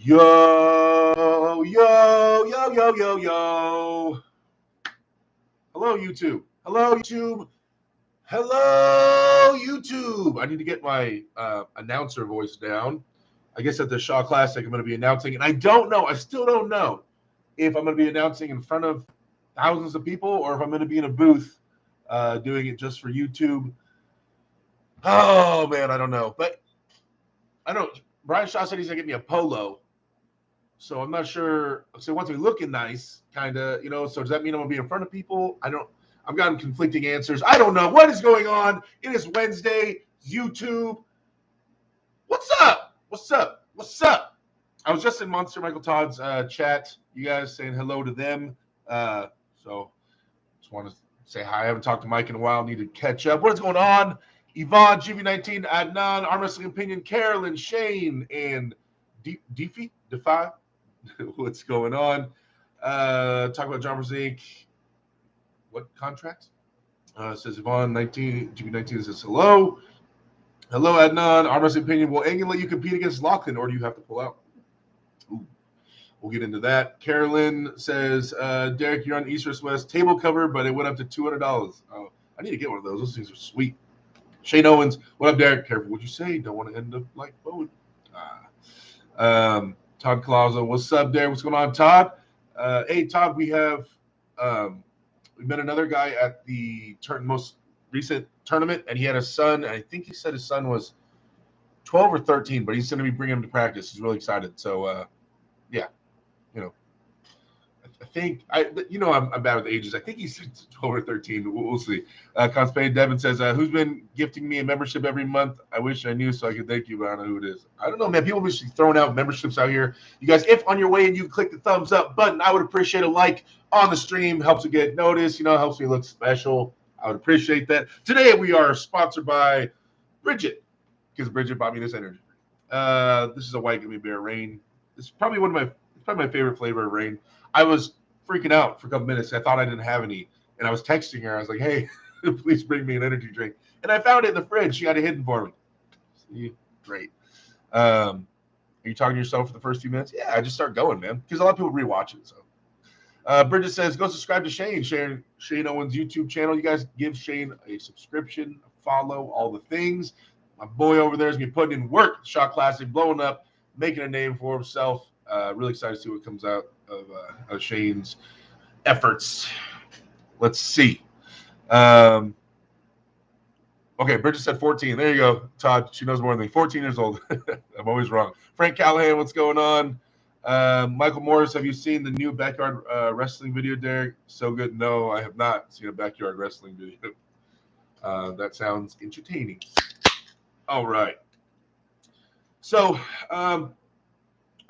Yo, yo, yo, yo, yo, yo. Hello, YouTube. Hello, YouTube. Hello, YouTube. I need to get my announcer voice down. I guess at the Shaw Classic, I'm going to be announcing, and I still don't know if I'm going to be announcing in front of thousands of people or if I'm going to be in a booth doing it just for YouTube. Oh, man, I don't know. But I don't. Brian Shaw said he's going to get me a polo. So I'm not sure. So once we looking nice, kind of, So does that mean I'm gonna be in front of people? I don't. I've gotten conflicting answers. I don't know what is going on. It is Wednesday. YouTube. What's up? What's up? What's up? I was just in Monster Michael Todd's chat. You guys saying hello to them. So just want to say hi. I haven't talked to Mike in a while. Need to catch up. What is going on? Yvonne, GV19, Adnan, Arm Wrestling Opinion, Carolyn, Shane, and Defy. What's going on? Talk about Jobbers Inc. What contract? Says Yvonne 19 GB19 says hello. Hello, Adnan. Arm Wrestling Opinion. Will Angle let you compete against Lachlan, or do you have to pull out? Ooh. We'll get into that. Carolyn says, Derek, you're on East West West table cover, but it went up to $200. Oh, I need to get one of those. Those things are sweet. Shane Owens, what up, Derek? Careful what you say. Don't want to end up like Bowen. Todd Colazo, what's up there? What's going on, Todd? Hey, Todd, we met another guy at the most recent tournament, and he had a son. And I think he said his son was 12 or 13, but he's going to be bringing him to practice. He's really excited. So, yeah, I think I'm bad with ages. I think he's 12 or 13. We'll see. Constipated Devin says, who's been gifting me a membership every month? I wish I knew so I could thank you, but I don't know who it is. I don't know, man. People be throwing out memberships out here. You guys, if on your way and you click the thumbs up button, I would appreciate a like on the stream. Helps you get noticed. Helps me look special. I would appreciate that. Today we are sponsored by Bridget, because Bridget bought me this energy drink. This is a white gummy bear Rain. It's probably my favorite flavor of Rain. I was freaking out for a couple minutes. I thought I didn't have any, and I was texting her. I was like, "Hey, please bring me an energy drink." And I found it in the fridge. She had it hidden for me. See? Great. Are you talking to yourself for the first few minutes? Yeah, I just start going, man, because a lot of people rewatch it. So, Bridget says, "Go subscribe to Shane Owens' YouTube channel. You guys give Shane a subscription, follow, all the things. My boy over there is gonna be putting in work. Shot Classic, blowing up, making a name for himself. Really excited to see what comes out of Shane's efforts. Let's see. Okay, Bridget said 14. There you go, Todd. She knows more than me. 14 years old. I'm always wrong. Frank Callahan, what's going on? Michael Morris, have you seen the new backyard wrestling video, Derek? So good. No, I have not seen a backyard wrestling video. That sounds entertaining. All right. So,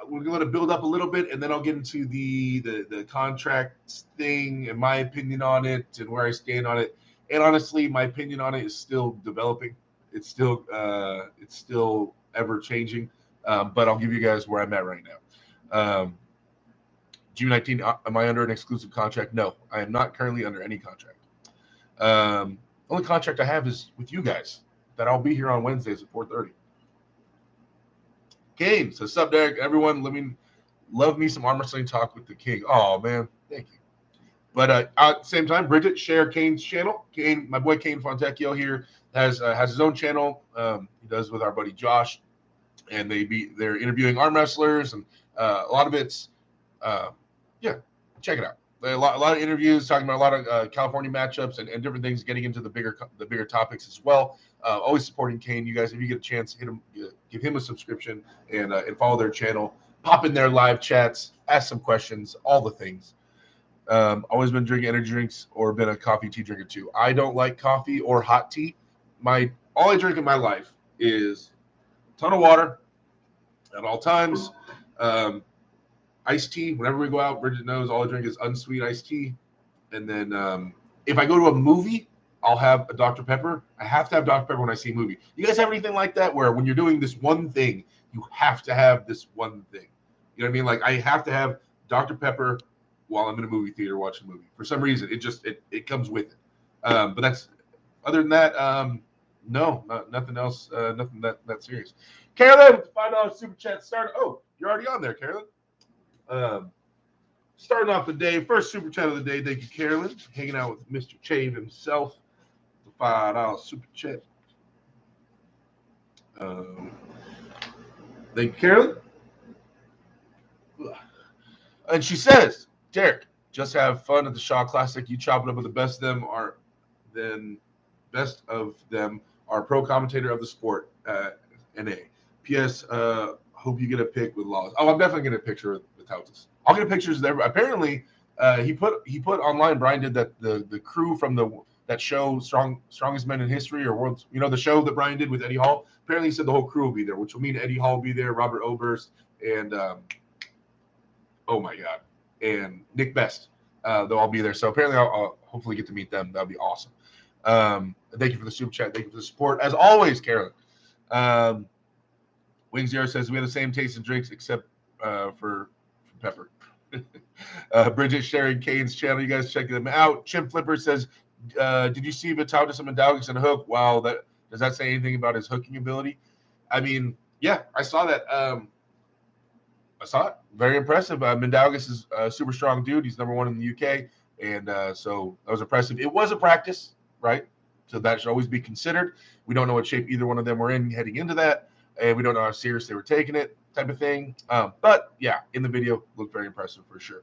we're going to build up a little bit, and then I'll get into the contract thing and my opinion on it and where I stand on it. And honestly, my opinion on it is still developing. It's still ever changing. But I'll give you guys where I'm at right now. June 19, am I under an exclusive contract? No, I am not currently under any contract. Only contract I have is with you guys, that I'll be here on Wednesdays at 4:30. Kane says, "Sup, Derek? Everyone, love me some arm wrestling talk with the King." Oh man, thank you. But at the same time, Bridget, share Kane's channel. Kane, my boy Kane Fontecchio here has his own channel. He does with our buddy Josh, and they're interviewing arm wrestlers, and a lot of it's check it out. A lot of interviews talking about a lot of California matchups and different things, getting into the bigger topics as well. Always supporting Kane. You guys, if you get a chance, give him a subscription and follow their channel. Pop in their live chats, ask some questions, all the things. Always been drinking energy drinks or been a coffee tea drinker too. I don't like coffee or hot tea. All I drink in my life is a ton of water at all times. Iced tea. Whenever we go out, Bridget knows all I drink is unsweet iced tea. And then if I go to a movie, I'll have a Dr. Pepper. I have to have Dr. Pepper when I see a movie. You guys have anything like that where when you're doing this one thing, you have to have this one thing? You know what I mean? Like I have to have Dr. Pepper while I'm in a movie theater watching a movie. For some reason, it comes with it. But that's other than that, No, nothing else. Nothing that serious. Carolyn, with the $5 super chat start. Oh, you're already on there, Carolyn. Um, Starting off the day, first super chat of the day. Thank you, Carolyn. Hanging out with Mr. Chave himself. The $5 super chat. Thank you, Carolyn. And she says, Derek, just have fun at the Shaw Classic. You chop it up with the best of them are pro commentator of the sport. NA. P.S. Hope you get a pic with Laws. Oh, I'm definitely getting a picture with Tautas. I'll get pictures there. Apparently, he put online. Brian did that the crew from that show Strongest Men in History or World's, the show that Brian did with Eddie Hall. Apparently, he said the whole crew will be there, which will mean Eddie Hall will be there, Robert Oberst, and oh my God, and Nick Best. They'll all be there. So apparently, I'll hopefully get to meet them. That'll be awesome. Thank you for the super chat. Thank you for the support as always, Carolyn. Wing Zero says we have the same taste in drinks except for pepper. Bridget sharing Kane's channel. You guys check them out. Chimp Flipper says, did you see Vitautas and Mindaugas and hook? Wow, does that say anything about his hooking ability? I mean, yeah, I saw that. I saw it. Very impressive. Mindaugas is a super strong dude. He's number one in the UK. And so that was impressive. It was a practice, right? So that should always be considered. We don't know what shape either one of them were in heading into that. And we don't know how serious they were taking it, type of thing. But yeah, in the video, looked very impressive for sure.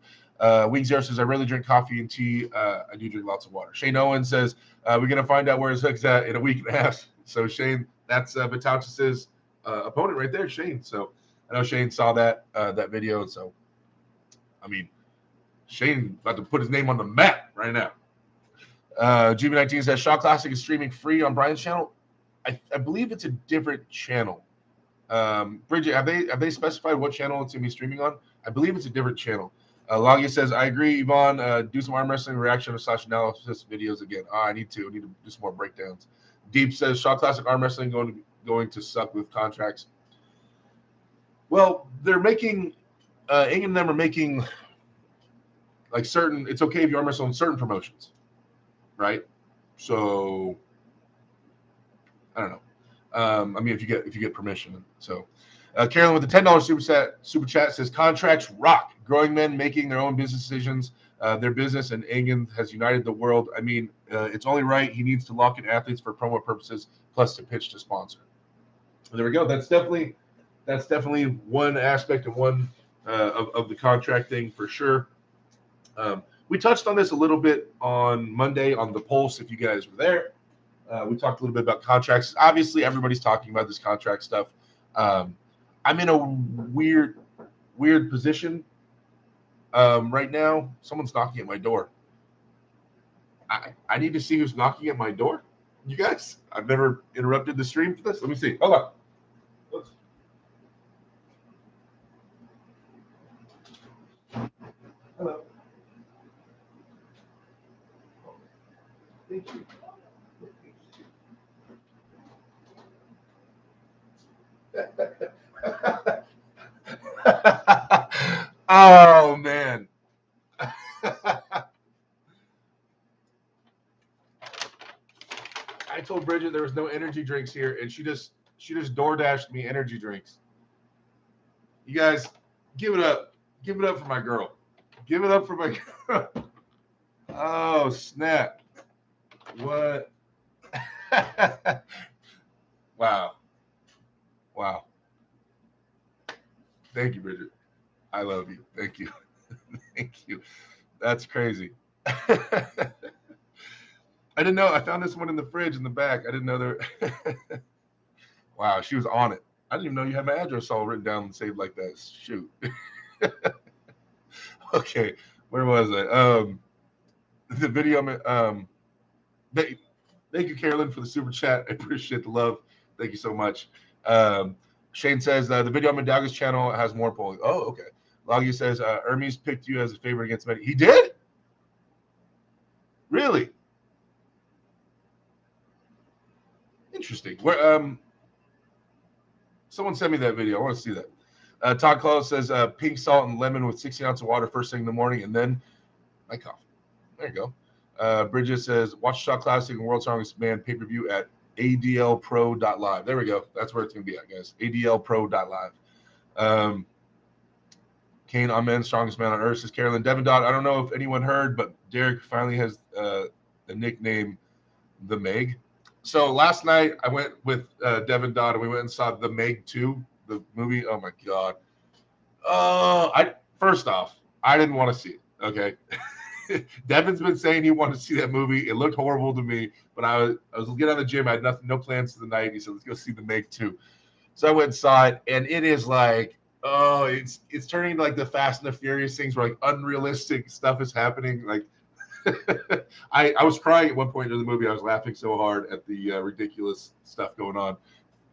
Wing Zero says, I rarely drink coffee and tea. I do drink lots of water. Shane Owen says, we're going to find out where his hook's at in a week and a half. So Shane, that's Vitautas' opponent right there, Shane. So I know Shane saw that video. So, I mean, Shane about to put his name on the map right now. GB19 says, Shaw Classic is streaming free on Brian's channel. I believe it's a different channel. Bridget, have they specified what channel it's gonna be streaming on? I believe it's a different channel. Logia says, I agree, Yvonne. Do some arm wrestling reaction / analysis videos again. I need to do some more breakdowns. Deep says, Shaw Classic arm wrestling going to suck with contracts. Well, they're making Ing and them are making like certain. It's okay if you arm wrestle in certain promotions, right? So I don't know. I mean, if you get permission. So, Carolyn with the $10 super chat says contracts rock. Growing men making their own business decisions, their business, and Engen has united the world. I mean, it's only right. He needs to lock in athletes for promo purposes, plus to pitch to sponsor. So there we go. That's definitely one aspect and one of the contract thing for sure. We touched on this a little bit on Monday on the Pulse. If you guys were there. We talked a little bit about contracts. Obviously, everybody's talking about this contract stuff. I'm in a weird position right now. Someone's knocking at my door. I need to see who's knocking at my door. You guys, I've never interrupted the stream for this. Let me see. Hold on. Hello. Thank you. Oh man. I told Bridget there was no energy drinks here, and she just DoorDashed me energy drinks. You guys, give it up. Give it up for my girl. Give it up for my girl. Oh, snap. What? Wow. Thank you, Bridget. I love you. Thank you. Thank you. That's crazy. I didn't know. I found this one in the fridge in the back. I didn't know there. Wow, she was on it. I didn't even know you had my address all written down and saved like that. Shoot. Okay, where was I? The video. Thank you, Carolyn, for the super chat. I appreciate the love. Thank you so much. Shane says the video on Mindaugas' channel has more polling. Oh, okay. Logie says Hermes picked you as a favorite against Medi. He did? Really? Interesting. Where someone sent me that video. I want to see that. Todd Claus says pink salt and lemon with 16 ounces of water first thing in the morning, and then my coffee. There you go. Bridget says watch Shaw Classic and World Strongest Man pay-per-view at ADLpro.live. There we go. That's where it's going to be at, guys. ADLpro.live. Kane Amen, strongest man on earth, says Carolyn. Devin Dodd, I don't know if anyone heard, but Derek finally has the nickname The Meg. So last night I went with Devin Dodd and we went and saw The Meg 2, the movie. Oh my God. First off, I didn't want to see it. Okay. Devin's been saying he wanted to see that movie. It looked horrible to me, but I was getting out of the gym. I had no plans for the night. He said, let's go see The Meg 2. So I went and saw it, and it is like, oh, it's turning into like the Fast and the Furious things where like unrealistic stuff is happening. Like I was crying at one point in the movie. I was laughing so hard at the ridiculous stuff going on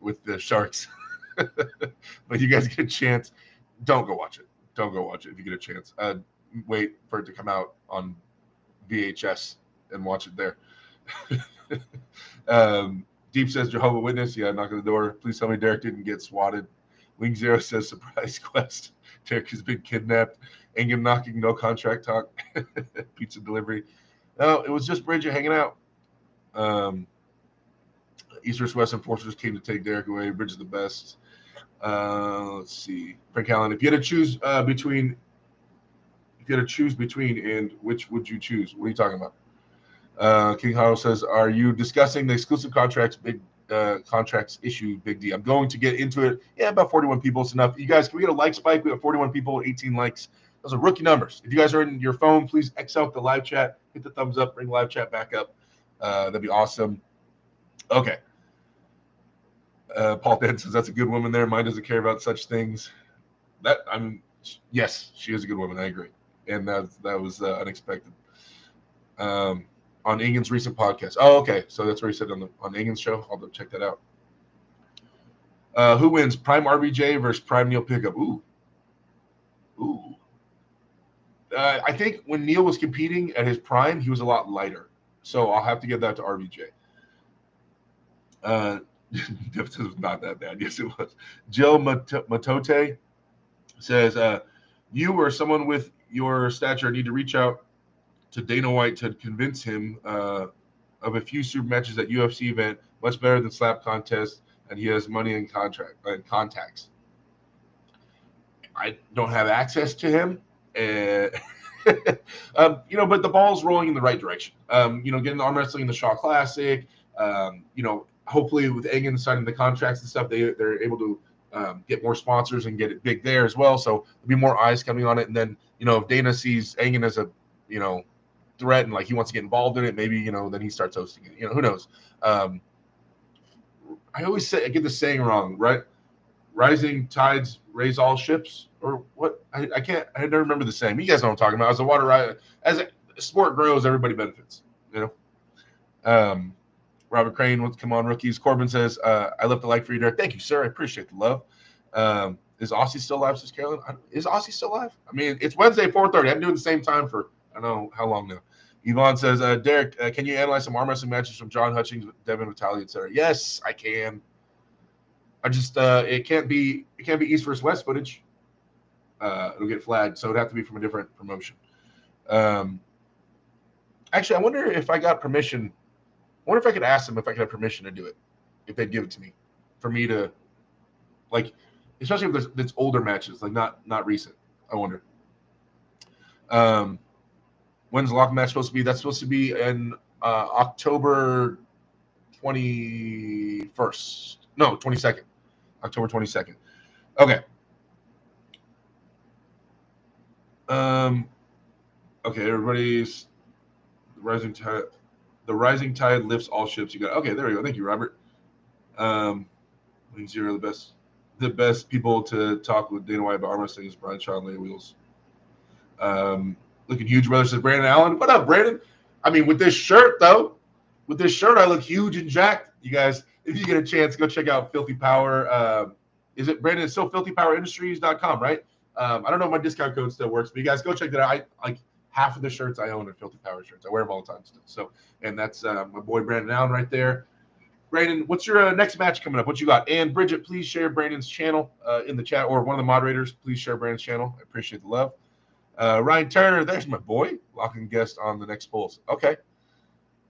with the sharks. But you guys get a chance, don't go watch it. Don't go watch it if you get a chance. Wait for it to come out on VHS and watch it there. Deep says Jehovah's Witness. Yeah, knock on the door. Please tell me Derek didn't get swatted. Wing Zero says surprise quest. Derek has been kidnapped. Ingham knocking, no contract talk. Pizza delivery. No, it was just Bridget hanging out. East vs. West enforcers came to take Derek away. Bridget's the best. Let's see. Frank Allen, if you had to choose between, and which would you choose? What are you talking about? King Haro says, are you discussing the exclusive contracts, contracts issue, Big D? I'm going to get into it. Yeah, about 41 people is enough. You guys, can we get a like spike? We have 41 people, 18 likes. Those are rookie numbers. If you guys are in your phone, please X out the live chat, hit the thumbs up, bring live chat back up. That'd be awesome. Okay. Paul Dan says, that's a good woman there. Mine doesn't care about such things. Yes, she is a good woman. I agree. And that was unexpected. On Ingen's recent podcast. Oh, okay. So that's what he said on Ingen's show. I'll go check that out. Who wins, Prime RBJ versus Prime Neil Pickup? Ooh. I think when Neil was competing at his prime, he was a lot lighter. So I'll have to give that to RBJ. It was not that bad. Yes, it was. Jill Matote says, you or someone with your stature need to reach out to Dana White to convince him of a few super matches at UFC event, much better than slap contest, and he has money and contacts. I don't have access to him. But the ball's rolling in the right direction. Getting arm wrestling in the Shaw Classic, hopefully with Engen signing the contracts and stuff, they're able to get more sponsors and get it big there as well. So there'll be more eyes coming on it. And then, if Dana sees Engen as a, threat and like he wants to get involved in it, maybe, then he starts hosting it. Who knows? I always I get the saying wrong, right? Rising tides raise all ships, or what? I never remember the saying. You guys know what I'm talking about. As a sport grows, everybody benefits, Robert Crane wants to come on, rookies. Corbin says, I left a like for you there. Thank you, sir. I appreciate the love. Is Aussie still live, says Carolyn? Is Aussie still live? I mean, it's Wednesday, 4:30. I'm doing the same time for I don't know how long now. Yvonne says, Derek, can you analyze some arm wrestling matches from John Hutchings, Devin Vitale, etc.? Yes, I can. I just it can't be East versus West footage. It'll get flagged, so it'd have to be from a different promotion. Actually, I wonder if I got permission. I wonder if I could ask them if I could have permission to do it, if they'd give it to me, for me to, like, especially if it's older matches, like not recent. I wonder. When's the lock match supposed to be? That's supposed to be in October 21st. No, 22nd. October 22nd. Okay. Okay, everybody's rising tide. The rising tide lifts all ships. You got okay. There we go. Thank you, Robert. Zero, the best people to talk with Dana White about arm wrestling is Brian Shaw and Leia Wheels. Looking huge, brother, says Brandon Allen. What up, Brandon? I mean, with this shirt though, I look huge and jacked. You guys, if you get a chance, go check out Filthy Power. Is it Brandon? It's still filthypowerindustries.com, right? I don't know if my discount code still works, but you guys go check that out. I like half of the shirts I own are Filthy Power shirts. I wear them all the time still. So, and that's my boy Brandon Allen right there. Brandon, what's your next match coming up? What you got? And Bridget, please share Brandon's channel in the chat, or one of the moderators, please share Brandon's channel. I appreciate the love. Ryan Turner, there's my boy, locking guest on the next polls. Okay.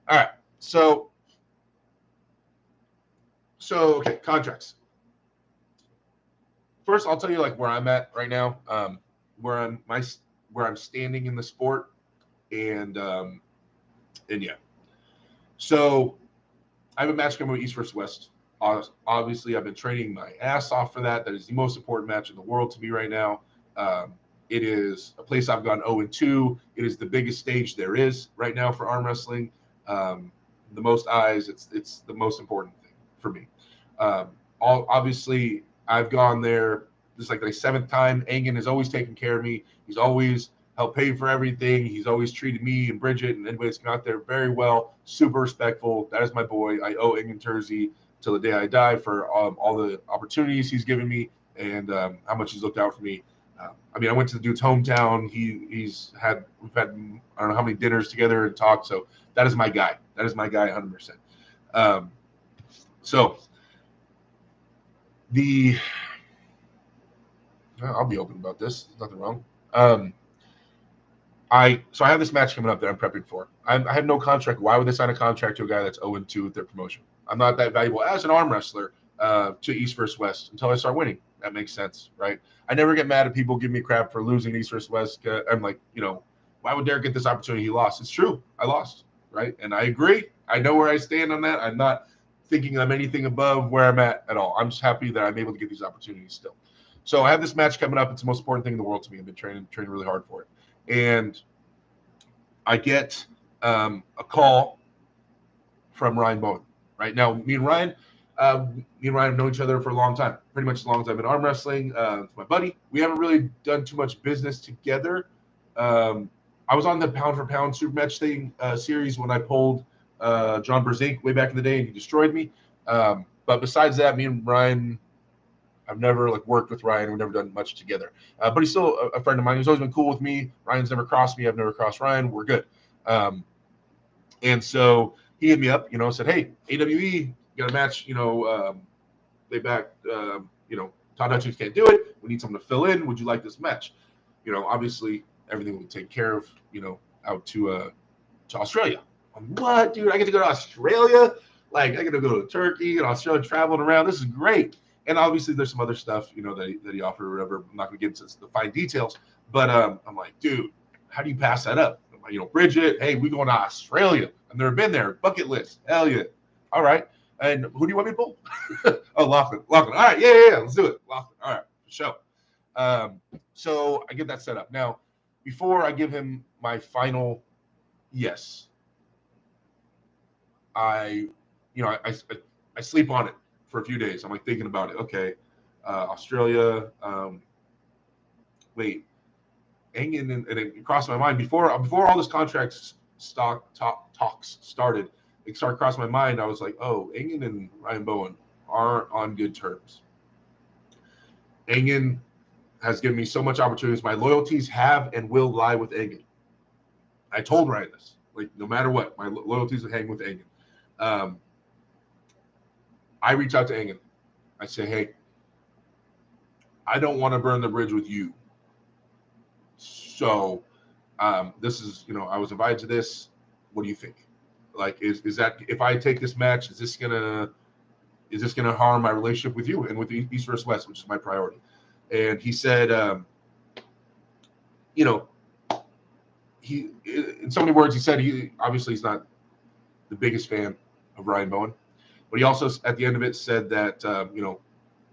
All right. So So okay, contracts. First, I'll tell you like where I'm at right now, where I'm standing in the sport, and and yeah. So I have a match coming with East versus West. Obviously, I've been training my ass off for that. That is the most important match in the world to me right now. Um, it is a place I've gone 0-2. It is the biggest stage there is right now for arm wrestling. The most eyes. It's the most important thing for me. Obviously, I've gone there. This is like the seventh time. Engen has always taken care of me. He's always helped pay for everything. He's always treated me and Bridget and anybody that's come out there very well, super respectful. That is my boy. I owe Engen Terzi till the day I die for all the opportunities he's given me and how much he's looked out for me. I mean, I went to the dude's hometown. We've had I don't know how many dinners together and talked. So that is my guy. That is my guy, 100%. So I'll be open about this. There's nothing wrong. I have this match coming up that I'm prepping for. I have no contract. Why would they sign a contract to a guy that's 0-2 with their promotion? I'm not that valuable as an arm wrestler to East versus West until I start winning. That makes sense, right? I never get mad at people giving me crap for losing East versus West. I'm like, why would Derek get this opportunity? He lost. It's true. I lost, right? And I agree. I know where I stand on that. I'm not thinking I'm anything above where I'm at all. I'm just happy that I'm able to get these opportunities still. So I have this match coming up. It's the most important thing in the world to me. I've been training really hard for it. And I get a call from Ryan Bowen. Right now, me and Ryan have known each other for a long time, pretty much as long as I've been arm wrestling. It's my buddy. We haven't really done too much business together. I was on the pound for pound super match thing series when I pulled John Brzezinski way back in the day, and he destroyed me. But besides that, me and Ryan, I've never worked with Ryan. We've never done much together. But he's still a friend of mine. He's always been cool with me. Ryan's never crossed me. I've never crossed Ryan. We're good. And so he hit me up, said, hey, AWE, got a match, they backed, Todd Hutchins can't do it. We need someone to fill in. Would you like this match? Obviously everything will be taken care of, out to Australia. What, dude? I get to go to Australia? I get to go to Turkey and Australia, traveling around. This is great. And obviously there's some other stuff, that he offered or whatever. I'm not going to get into the fine details, but I'm like, dude, how do you pass that up? Bridget, hey, we going to Australia. I've never been there. Bucket list. Hell yeah. All right. And who do you want me to pull? Oh, Lachlan. All right. Yeah. Let's do it. Lachlan. All right. For sure. So I get that set up. Now, before I give him my final yes, I sleep on it for a few days. I'm thinking about it. Okay. Australia. Wait. Engen, and it crossed my mind before all this contracts talks started. It started crossing my mind. I was like, oh, Engen and Ryan Bowen aren't on good terms. Engen has given me so much opportunities. My loyalties have and will lie with Engen. I told Ryan this. No matter what, my loyalties will hang with Engen. I reach out to Engen. I say, hey, I don't want to burn the bridge with you. So this is, I was invited to this. What do you think? Is that, if I take this match, is this gonna harm my relationship with you and with the East versus West, which is my priority? And he said, he, in so many words, he said obviously he's not the biggest fan of Ryan Bowen, but he also at the end of it said that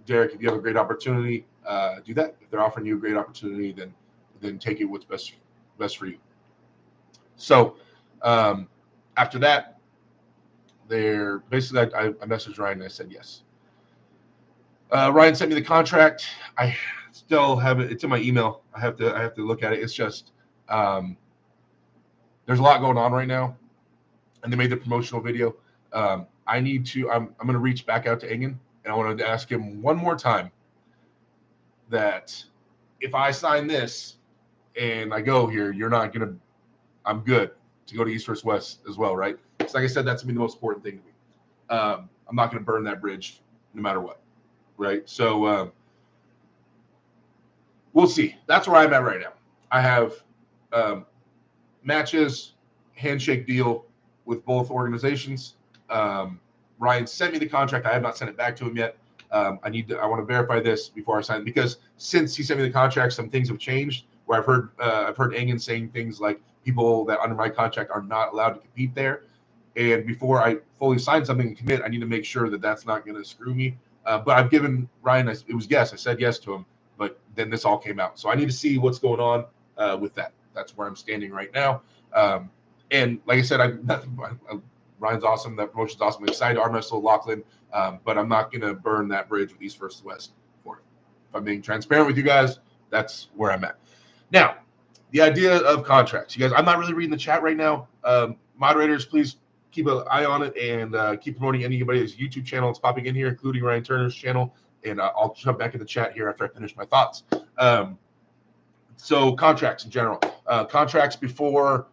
Derek, if you have a great opportunity, do that. If they're offering you a great opportunity, then take it what's best for you. So after that, they're basically I messaged Ryan and I said yes. Ryan sent me the contract. I still have it. It's in my email. I have to look at it. It's just there's a lot going on right now, and they made the promotional video. I'm going to reach back out to Engen, and I want to ask him one more time that if I sign this and I go here, I'm good to go to East versus West as well, right? Because like I said, that's going to be the most important thing to me. I'm not going to burn that bridge no matter what, right? So we'll see. That's where I'm at right now. I have matches, handshake deal with both organizations. Ryan sent me the contract. I have not sent it back to him yet. I want to verify this before I sign, because since he sent me the contract, some things have changed. Where I've heard Engen saying things like people that under my contract are not allowed to compete there. And before I fully sign something and commit, I need to make sure that that's not going to screw me. But I've given Ryan, it was yes. I said yes to him, but then this all came out. So I need to see what's going on with that. That's where I'm standing right now. And like I said, Ryan's awesome. That promotion's awesome. I'm excited to arm wrestle Lachlan, but I'm not going to burn that bridge with East versus West for it. If I'm being transparent with you guys, that's where I'm at. Now, the idea of contracts. You guys, I'm not really reading the chat right now. Moderators, please keep an eye on it and keep promoting anybody's YouTube channel that's popping in here, including Ryan Turner's channel. And I'll jump back in the chat here after I finish my thoughts. So contracts in general. Contracts before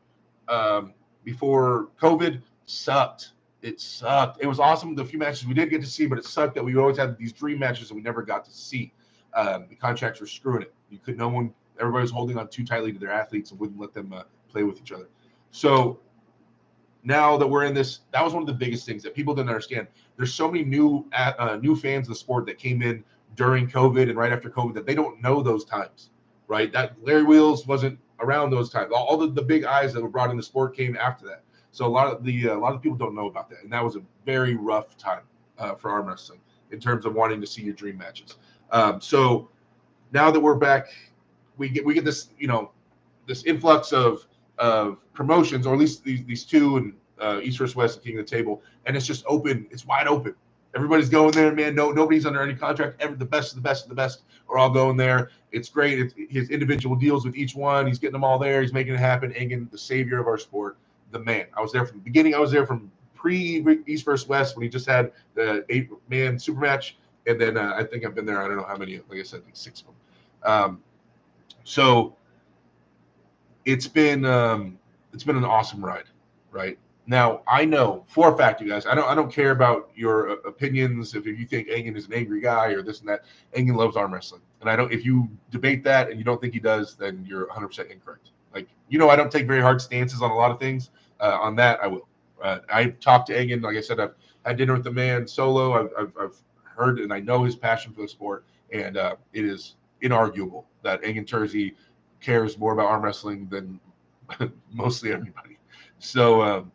COVID sucked. It sucked. It was awesome, the few matches we did get to see, but it sucked that we always had these dream matches that we never got to see. The contracts were screwing it. Everybody was holding on too tightly to their athletes and wouldn't let them play with each other. So now that we're in this, that was one of the biggest things that people didn't understand. There's so many new fans of the sport that came in during COVID and right after COVID that they don't know those times, right? That Larry Wheels wasn't around those times. All the big eyes that were brought in the sport came after that. So a lot of people don't know about that, and that was a very rough time for arm wrestling in terms of wanting to see your dream matches. So now that we're back, we get this this influx of promotions, or at least these two, and East versus West and King of the Table, and it's just open. It's wide open. Everybody's going there, man. Nobody's under any contract. The best of the best of the best are all going there. It's great. It's his individual deals with each one. He's getting them all there. He's making it happen. Engen, the savior of our sport, the man. I was there from the beginning. I was there from pre-East versus West when he just had the 8-man super match, and then I think I've been there. I don't know how many. Like I said, like 6 of them. So it's been an awesome ride, right? Now, I know for a fact, you guys, I don't care about your opinions. If you think Engen is an angry guy or this and that, Engen loves arm wrestling. And if you debate that and you don't think he does, then you're 100% incorrect. Like, I don't take very hard stances on a lot of things. On that, I will. I've talked to Engen. Like I said, I've had dinner with the man solo. I've heard and I know his passion for the sport. And it is inarguable that Engen Terzi cares more about arm wrestling than mostly everybody. So,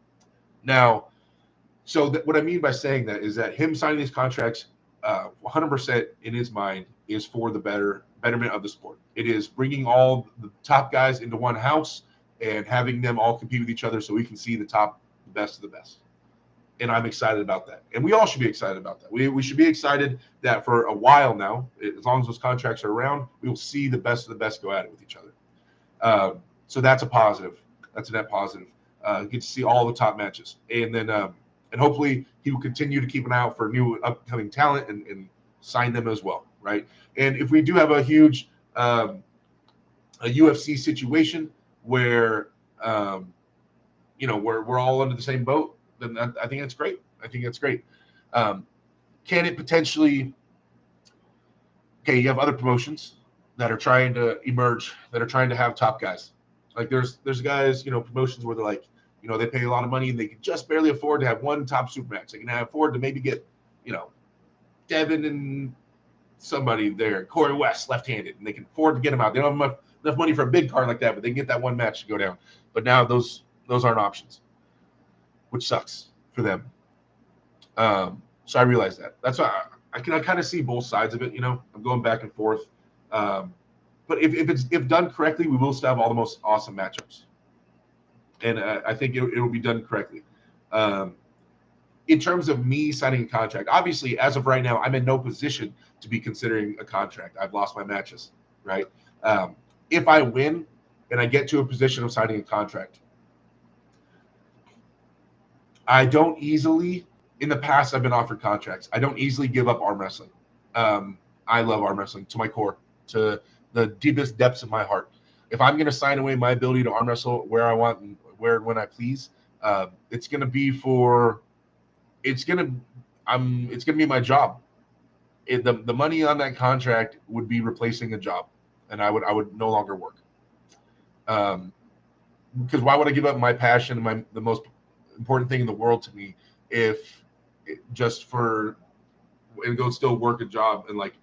what I mean by saying that is that him signing these contracts, 100% in his mind is for the betterment of the sport. It is bringing all the top guys into one house and having them all compete with each other so we can see the best of the best. And I'm excited about that. And we all should be excited about that. We should be excited that for a while now, as long as those contracts are around, we will see the best of the best go at it with each other. So that's a positive. That's a net positive. Get to see all the top matches, and then and hopefully he will continue to keep an eye out for new upcoming talent and sign them as well, right? And if we do have a huge a UFC situation where we're all under the same boat, then I think that's great. Can it potentially? Okay, you have other promotions that are trying to emerge, that are trying to have top guys. Like there's guys, promotions where they're like, they pay a lot of money and they can just barely afford to have one top super match. They can afford to maybe get, Devin and somebody there, Corey West, left-handed, and they can afford to get him out. They don't have enough money for a big card like that, but they can get that one match to go down. But now those aren't options, which sucks for them. So I realize that. That's why I kind of see both sides of it. I'm going back and forth. But if done correctly, we will still have all the most awesome matchups. And I think it will be done correctly. In terms of me signing a contract, obviously, as of right now, I'm in no position to be considering a contract. I've lost my matches, right? If I win and I get to a position of signing a contract, I don't easily, in the past, I've been offered contracts. I don't easily give up arm wrestling. I love arm wrestling to my core, to the deepest depths of my heart. If I'm going to sign away my ability to arm wrestle where I want and where and when I please, it's going to be my job. The money on that contract would be replacing a job, and I would no longer work. Because why would I give up my passion, the most important thing in the world to me, if just for and go still work a job and like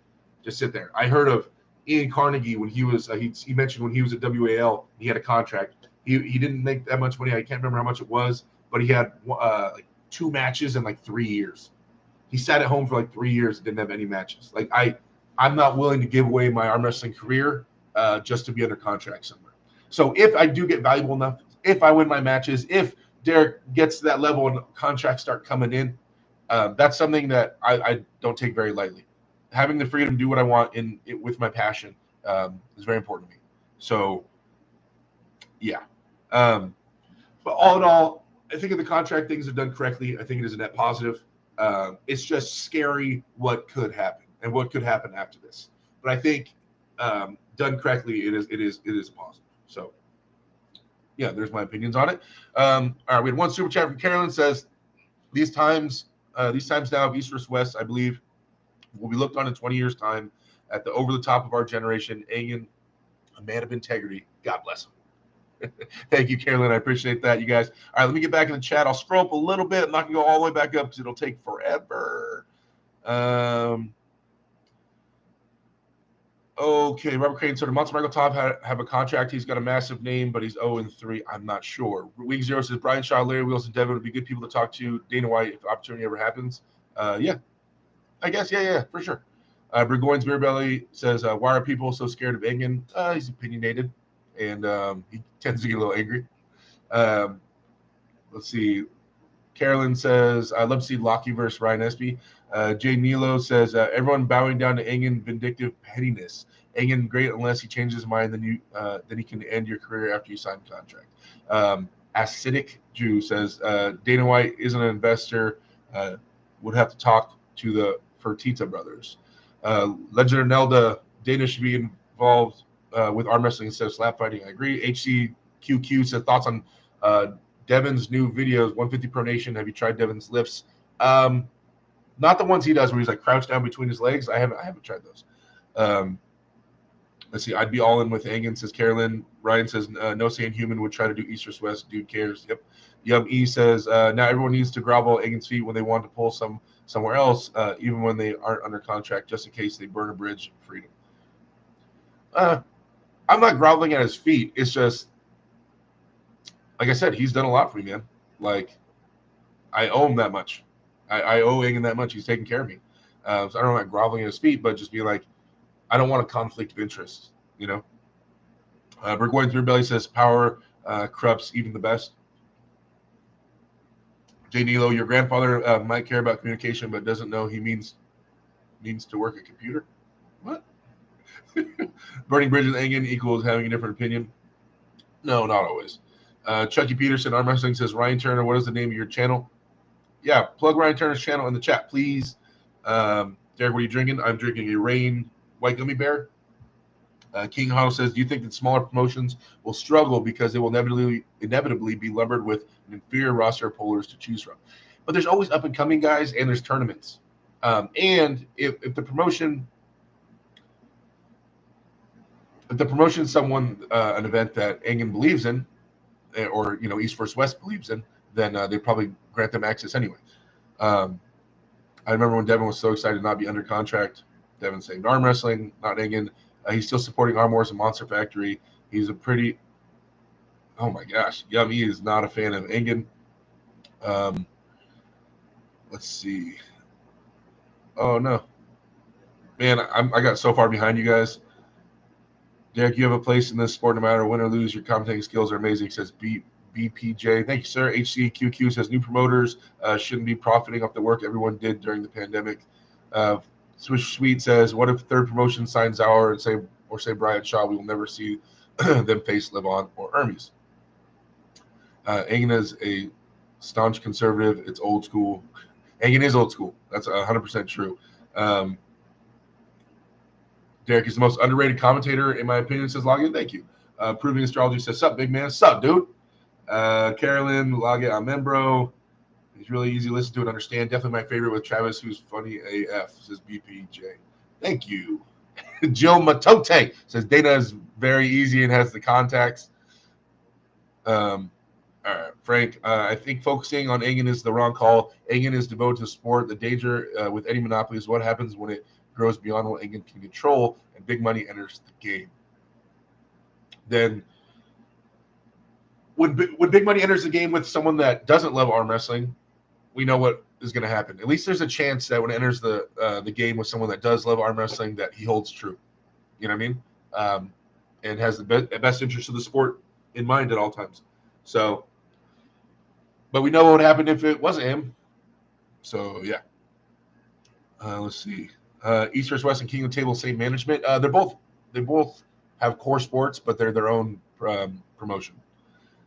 just sit there. I heard of Ian Carnegie when he was he mentioned when he was at WAL, he had a contract. He didn't make that much money. I can't remember how much it was, but he had like 2 matches in like 3 years. He sat at home for like 3 years and didn't have any matches. Like I'm not willing to give away my arm wrestling career just to be under contract somewhere. So if I do get valuable enough, if I win my matches, if Derek gets to that level and contracts start coming in, that's something that I don't take very lightly. Having the freedom to do what I want with my passion is very important to me. So, yeah. But all in all, I think if the contract things are done correctly, I think it is a net positive. It's just scary what could happen and what could happen after this. But I think done correctly, it is a positive. So, yeah, there's my opinions on it. All right, we had one super chat from Carolyn says, these times now of East versus West, I believe, will be looked on in 20 years' time at the over the top of our generation. Agan, a man of integrity. God bless him. Thank you, Carolyn. I appreciate that, you guys. All right, let me get back in the chat. I'll scroll up a little bit. I'm not going to go all the way back up because it'll take forever. Okay, Robert Crane said, Monster Michael Top have a contract. He's got a massive name, but he's 0-3. I'm not sure. Week Zero says, Brian Shaw, Larry Wheels, and Devin would be good people to talk to. Dana White, if the opportunity ever happens. Yeah, I guess. Yeah, for sure. Burgoyne's Beer Belly says, why are people so scared of Engen? He's opinionated, and he tends to get a little angry. Let's see. Carolyn says, I'd love to see Lockie versus Ryan Espy. Jay Nilo says, everyone bowing down to Engen, vindictive pettiness. Engen great unless he changes his mind, then he can end your career after you sign a contract. Acidic Jew says, Dana White isn't an investor, would have to talk to the Fertitta brothers. Legend of Nelda, Dana should be involved with arm wrestling instead of slap fighting. I agree. HCQQ says, thoughts on Devin's new videos, 150 pronation. Have you tried Devin's lifts? Not the ones he does where he's like crouched down between his legs. I haven't tried those. Let's see. I'd be all in with Engen, says Carolyn. Ryan says, no sane human would try to do East or West. Dude cares. Yep. Yum E says, now everyone needs to grovel at Engen's feet when they want to pull somewhere else, even when they aren't under contract, just in case they burn a bridge for freedom. I'm not groveling at his feet. It's just, like I said, he's done a lot for me, man. Like, I owe him that much. I owe Engen that much. He's taking care of me. So I don't know about groveling at his feet, but just be like, I don't want a conflict of interest, you know? Burgoyne Through Belly says, power corrupts even the best. Jay Nilo, your grandfather might care about communication, but doesn't know he means to work a computer. What? Burning bridges Engen equals having a different opinion. No, not always. Chucky Peterson, Arm Wrestling says, Ryan Turner, what is the name of your channel? Yeah, plug Ryan Turner's channel in the chat, please. Derek, what are you drinking? I'm drinking a Rain White Gummy Bear. King Hano says, do you think that smaller promotions will struggle because they will inevitably be lumbered with an inferior roster of pullers to choose from? But there's always up-and-coming guys, and there's tournaments. And if the promotion is someone, an event that Engen believes in, or East versus West believes in, then they probably grant them access anyway. I remember when Devin was so excited to not be under contract. Devin saying arm wrestling, not Engen. He's still supporting Arm Wars and Monster Factory. He's a pretty. Oh my gosh, Yummy is not a fan of Engen. Let's see. Oh no, man, I got so far behind you guys. Derek, you have a place in this sport no matter win or lose. Your commentating skills are amazing, says BPJ. Thank you, sir. HCQQ says new promoters shouldn't be profiting off the work everyone did during the pandemic. Swish Sweet says, what if third promotion signs Zauer and say Brian Shaw? We will never see them face Levon or Hermes. Engen is a staunch conservative. It's old school. Engen is old school. That's 100% true. Derek is the most underrated commentator, in my opinion, says Logan. Thank you. Proving Astrology says, sup, big man? Sup, dude? Carolyn, Logan, amen, bro. He's really easy to listen to and understand. Definitely my favorite with Travis, who's funny AF, says BPJ. Thank you. Jill Matote says Dana is very easy and has the contacts. All Frank, I think focusing on Engen is the wrong call. Engen is devoted to sport. The danger with any monopoly is what happens when it grows beyond what Engen can control and big money enters the game. Then when big money enters the game with someone that doesn't love arm wrestling, we know what is going to happen. At least there's a chance that when it enters the game with someone that does love arm wrestling, that he holds true. You know what I mean? And has the best interest of the sport in mind at all times. So, but we know what would happen if it wasn't him. So yeah. Let's see. East vs. West and King of the Table, same management. They both have Core Sports, but they're their own promotion.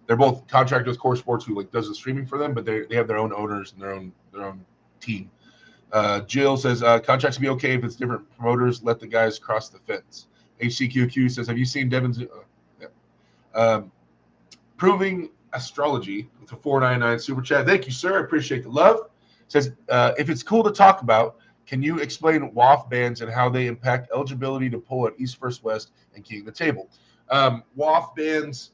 They're both contracted with Core Sports, who like does the streaming for them, but they have their own owners and their own team. Jill says contracts will be okay if it's different promoters. Let the guys cross the fence. HCQQ says, have you seen Devin's? Yeah. Proving Astrology with a 499 super chat. Thank you, sir. I appreciate the love. Says, if it's cool to talk about, can you explain WAF bans and how they impact eligibility to pull at East vs. West and King of the Table? WAF bans.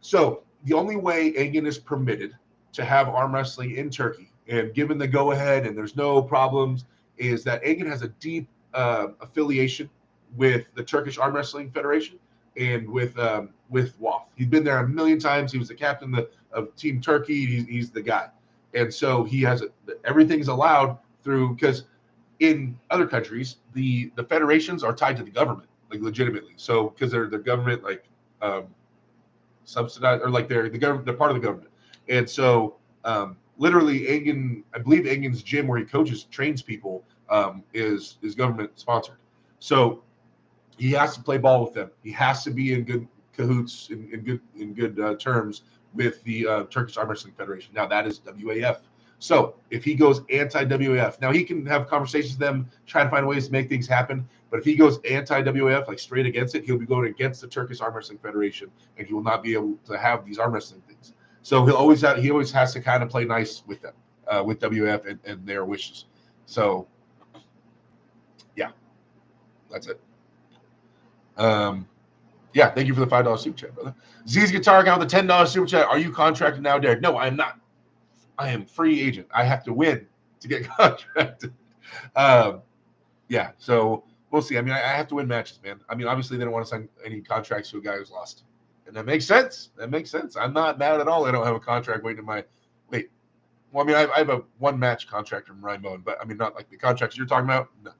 So the only way Engen is permitted to have arm wrestling in Turkey, and given the go-ahead and there's no problems, is that Engen has a deep affiliation with the Turkish Arm Wrestling Federation and with WAF. He's been there a million times. He was the captain of Team Turkey. He's the guy. And so he has everything's allowed through, because in other countries, the federations are tied to the government, like legitimately. So because they're the government, like subsidized, or like they're part of the government. And so literally Engen, I believe Engen's gym where he trains people is government sponsored. So he has to play ball with them. He has to be in good cahoots, in good terms with the Turkish Arm Wrestling Federation. Now that is WAF. So if he goes anti-WAF, now he can have conversations with them, try to find ways to make things happen. But if he goes anti-WAF, like straight against it, he'll be going against the Turkish Arm Wrestling Federation, and he will not be able to have these arm wrestling things. So he always has to kind of play nice with them, with WAF and their wishes. So yeah, that's it. Yeah, thank you for the $5 super chat, brother. Z's Guitar Account with the $10 super chat. Are you contracted now, Derek? No, I am not. I am free agent. I have to win to get contracted. Yeah, so we'll see. I mean, I have to win matches, man. I mean, obviously they don't want to sign any contracts to a guy who's lost, and that makes sense. That makes sense. I'm not mad at all. I don't have a contract waiting in my wait. Well, I mean, I have a one match contract from Ryan Bowen, but I mean, not like the contracts you're talking about. No,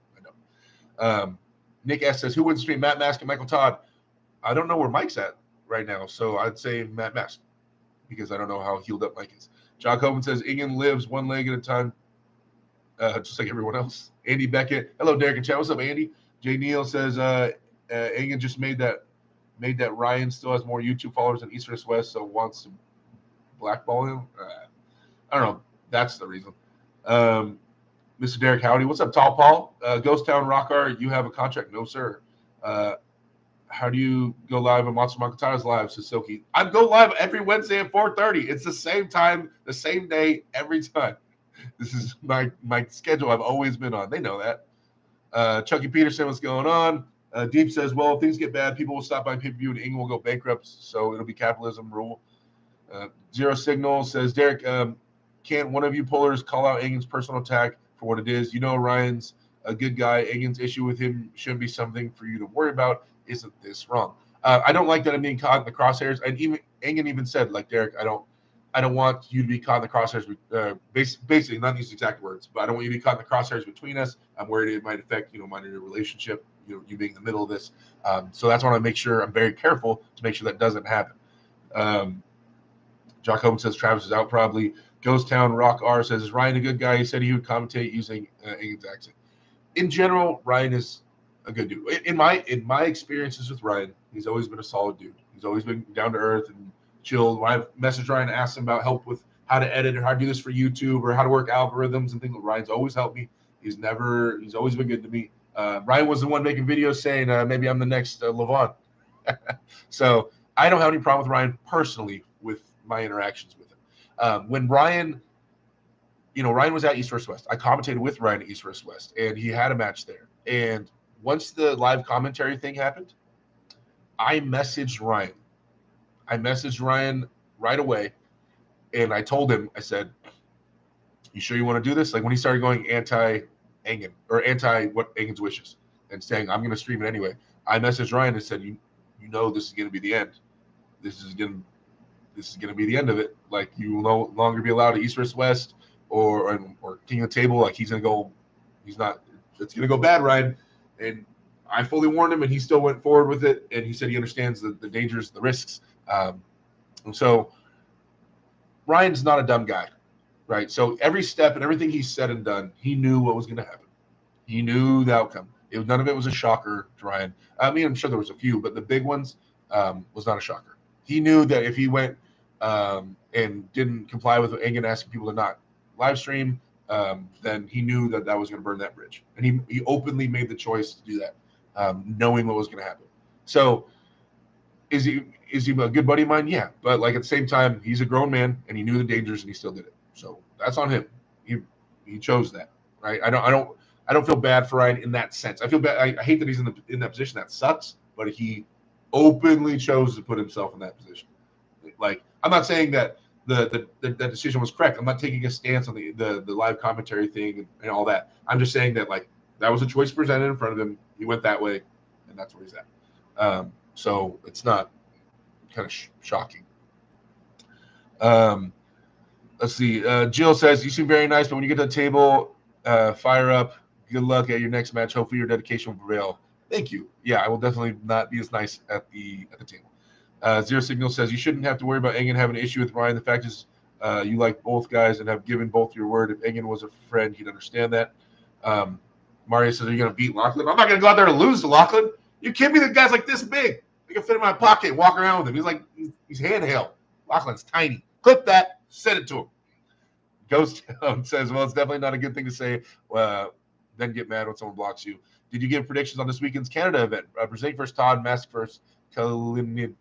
I don't. Nick S says, who would stream Matt Mask and Michael Todd? I don't know where Mike's at right now, so I'd say Matt Mask because I don't know how healed up Mike is. John Coleman says, Engen lives one leg at a time, just like everyone else. Andy Beckett. Hello, Derek and Chad. What's up, Andy? Jay Neal says, Engen just made that Ryan still has more YouTube followers than East vs. West, so wants to blackball him. I don't know. That's the reason. Mr. Derek Howdy. What's up, Tall Paul? Ghost Town Rockar, you have a contract? No, sir. How do you go live on Monster Makata's live, says Silky? I go live every Wednesday at 4:30. It's the same time, the same day, every time. This is my schedule I've always been on. They know that. Chucky Peterson, what's going on? Deep says, well, if things get bad, people will stop buying pay-per-view and Engen will go bankrupt, so it'll be capitalism rule. Zero Signal says, Derek, can't one of you pullers call out Engen's personal attack for what it is? You know Ryan's a good guy. Engen's issue with him shouldn't be something for you to worry about. Isn't this wrong? I don't like that I'm being caught in the crosshairs. And even Engen even said, like, Derek, I don't want you to be caught in the crosshairs. Basically, not these exact words, but I don't want you to be caught in the crosshairs between us. I'm worried it might affect, mine and your relationship, you being in the middle of this. So that's why I want to make sure I'm very careful to make sure that doesn't happen. Jock Hogan says Travis is out probably. Ghost Town Rock R says, is Ryan a good guy? He said he would commentate using Engen's accent. In general, Ryan is a good dude. In my experiences with Ryan, he's always been a solid dude. He's always been down to earth and chill. When I've messaged Ryan and asked him about help with how to edit or how to do this for YouTube or how to work algorithms and things, Ryan's always helped me. He's always been good to me. Ryan was the one making videos saying maybe I'm the next Levon. So I don't have any problem with Ryan personally with my interactions with him. When Ryan was at East vs. West, I commentated with Ryan at East vs. West, and he had a match there. And once the live commentary thing happened, I messaged Ryan right away And I told him, I said, you sure you want to do this? Like when he started going anti-Engen or anti what Engen's wishes and saying, I'm going to stream it anyway. I messaged Ryan and said, you know, this is going to be the end. This is going to be the end of it. Like you will no longer be allowed to East vs. West or King of the Table. Like he's going to go, it's going to go bad, Ryan. And I fully warned him and he still went forward with it. And he said he understands the dangers, the risks. And so Ryan's not a dumb guy. Right. So every step and everything he said and done, he knew what was going to happen. He knew the outcome. None of it was a shocker to Ryan. I mean, I'm sure there was a few, but the big ones was not a shocker. He knew that if he went and didn't comply with Engen asking people to not live stream, then he knew that was going to burn that bridge. And he openly made the choice to do that, knowing what was going to happen. So is he a good buddy of mine? Yeah. But like at the same time, he's a grown man and he knew the dangers and he still did it. So that's on him. He chose that, right? I don't feel bad for Ryan in that sense. I feel bad. I hate that he's in that position. That sucks. But he openly chose to put himself in that position. Like I'm not saying that the decision was correct. I'm not taking a stance on the live commentary thing and all that. I'm just saying that like that was a choice presented in front of him. He went that way, and that's where he's at. So it's not kind of shocking. Let's see. Jill says, you seem very nice, but when you get to the table, fire up. Good luck at your next match. Hopefully your dedication will prevail. Thank you. Yeah, I will definitely not be as nice at the table. Zero Signal says, you shouldn't have to worry about Engen having an issue with Ryan. The fact is you like both guys and have given both your word. If Engen was a friend, he'd understand that. Mario says, are you going to beat Lachlan? I'm not going to go out there and lose to Lachlan. You kidding me? The guy's like this big. I can fit in my pocket and walk around with him. He's like, he's handheld. Lachlan's tiny. Clip that. Send it to him. Ghost says, well, it's definitely not a good thing to say. Then get mad when someone blocks you. Did you give predictions on this weekend's Canada event? Brzezinski versus Todd, Mask versus Kalinichenko.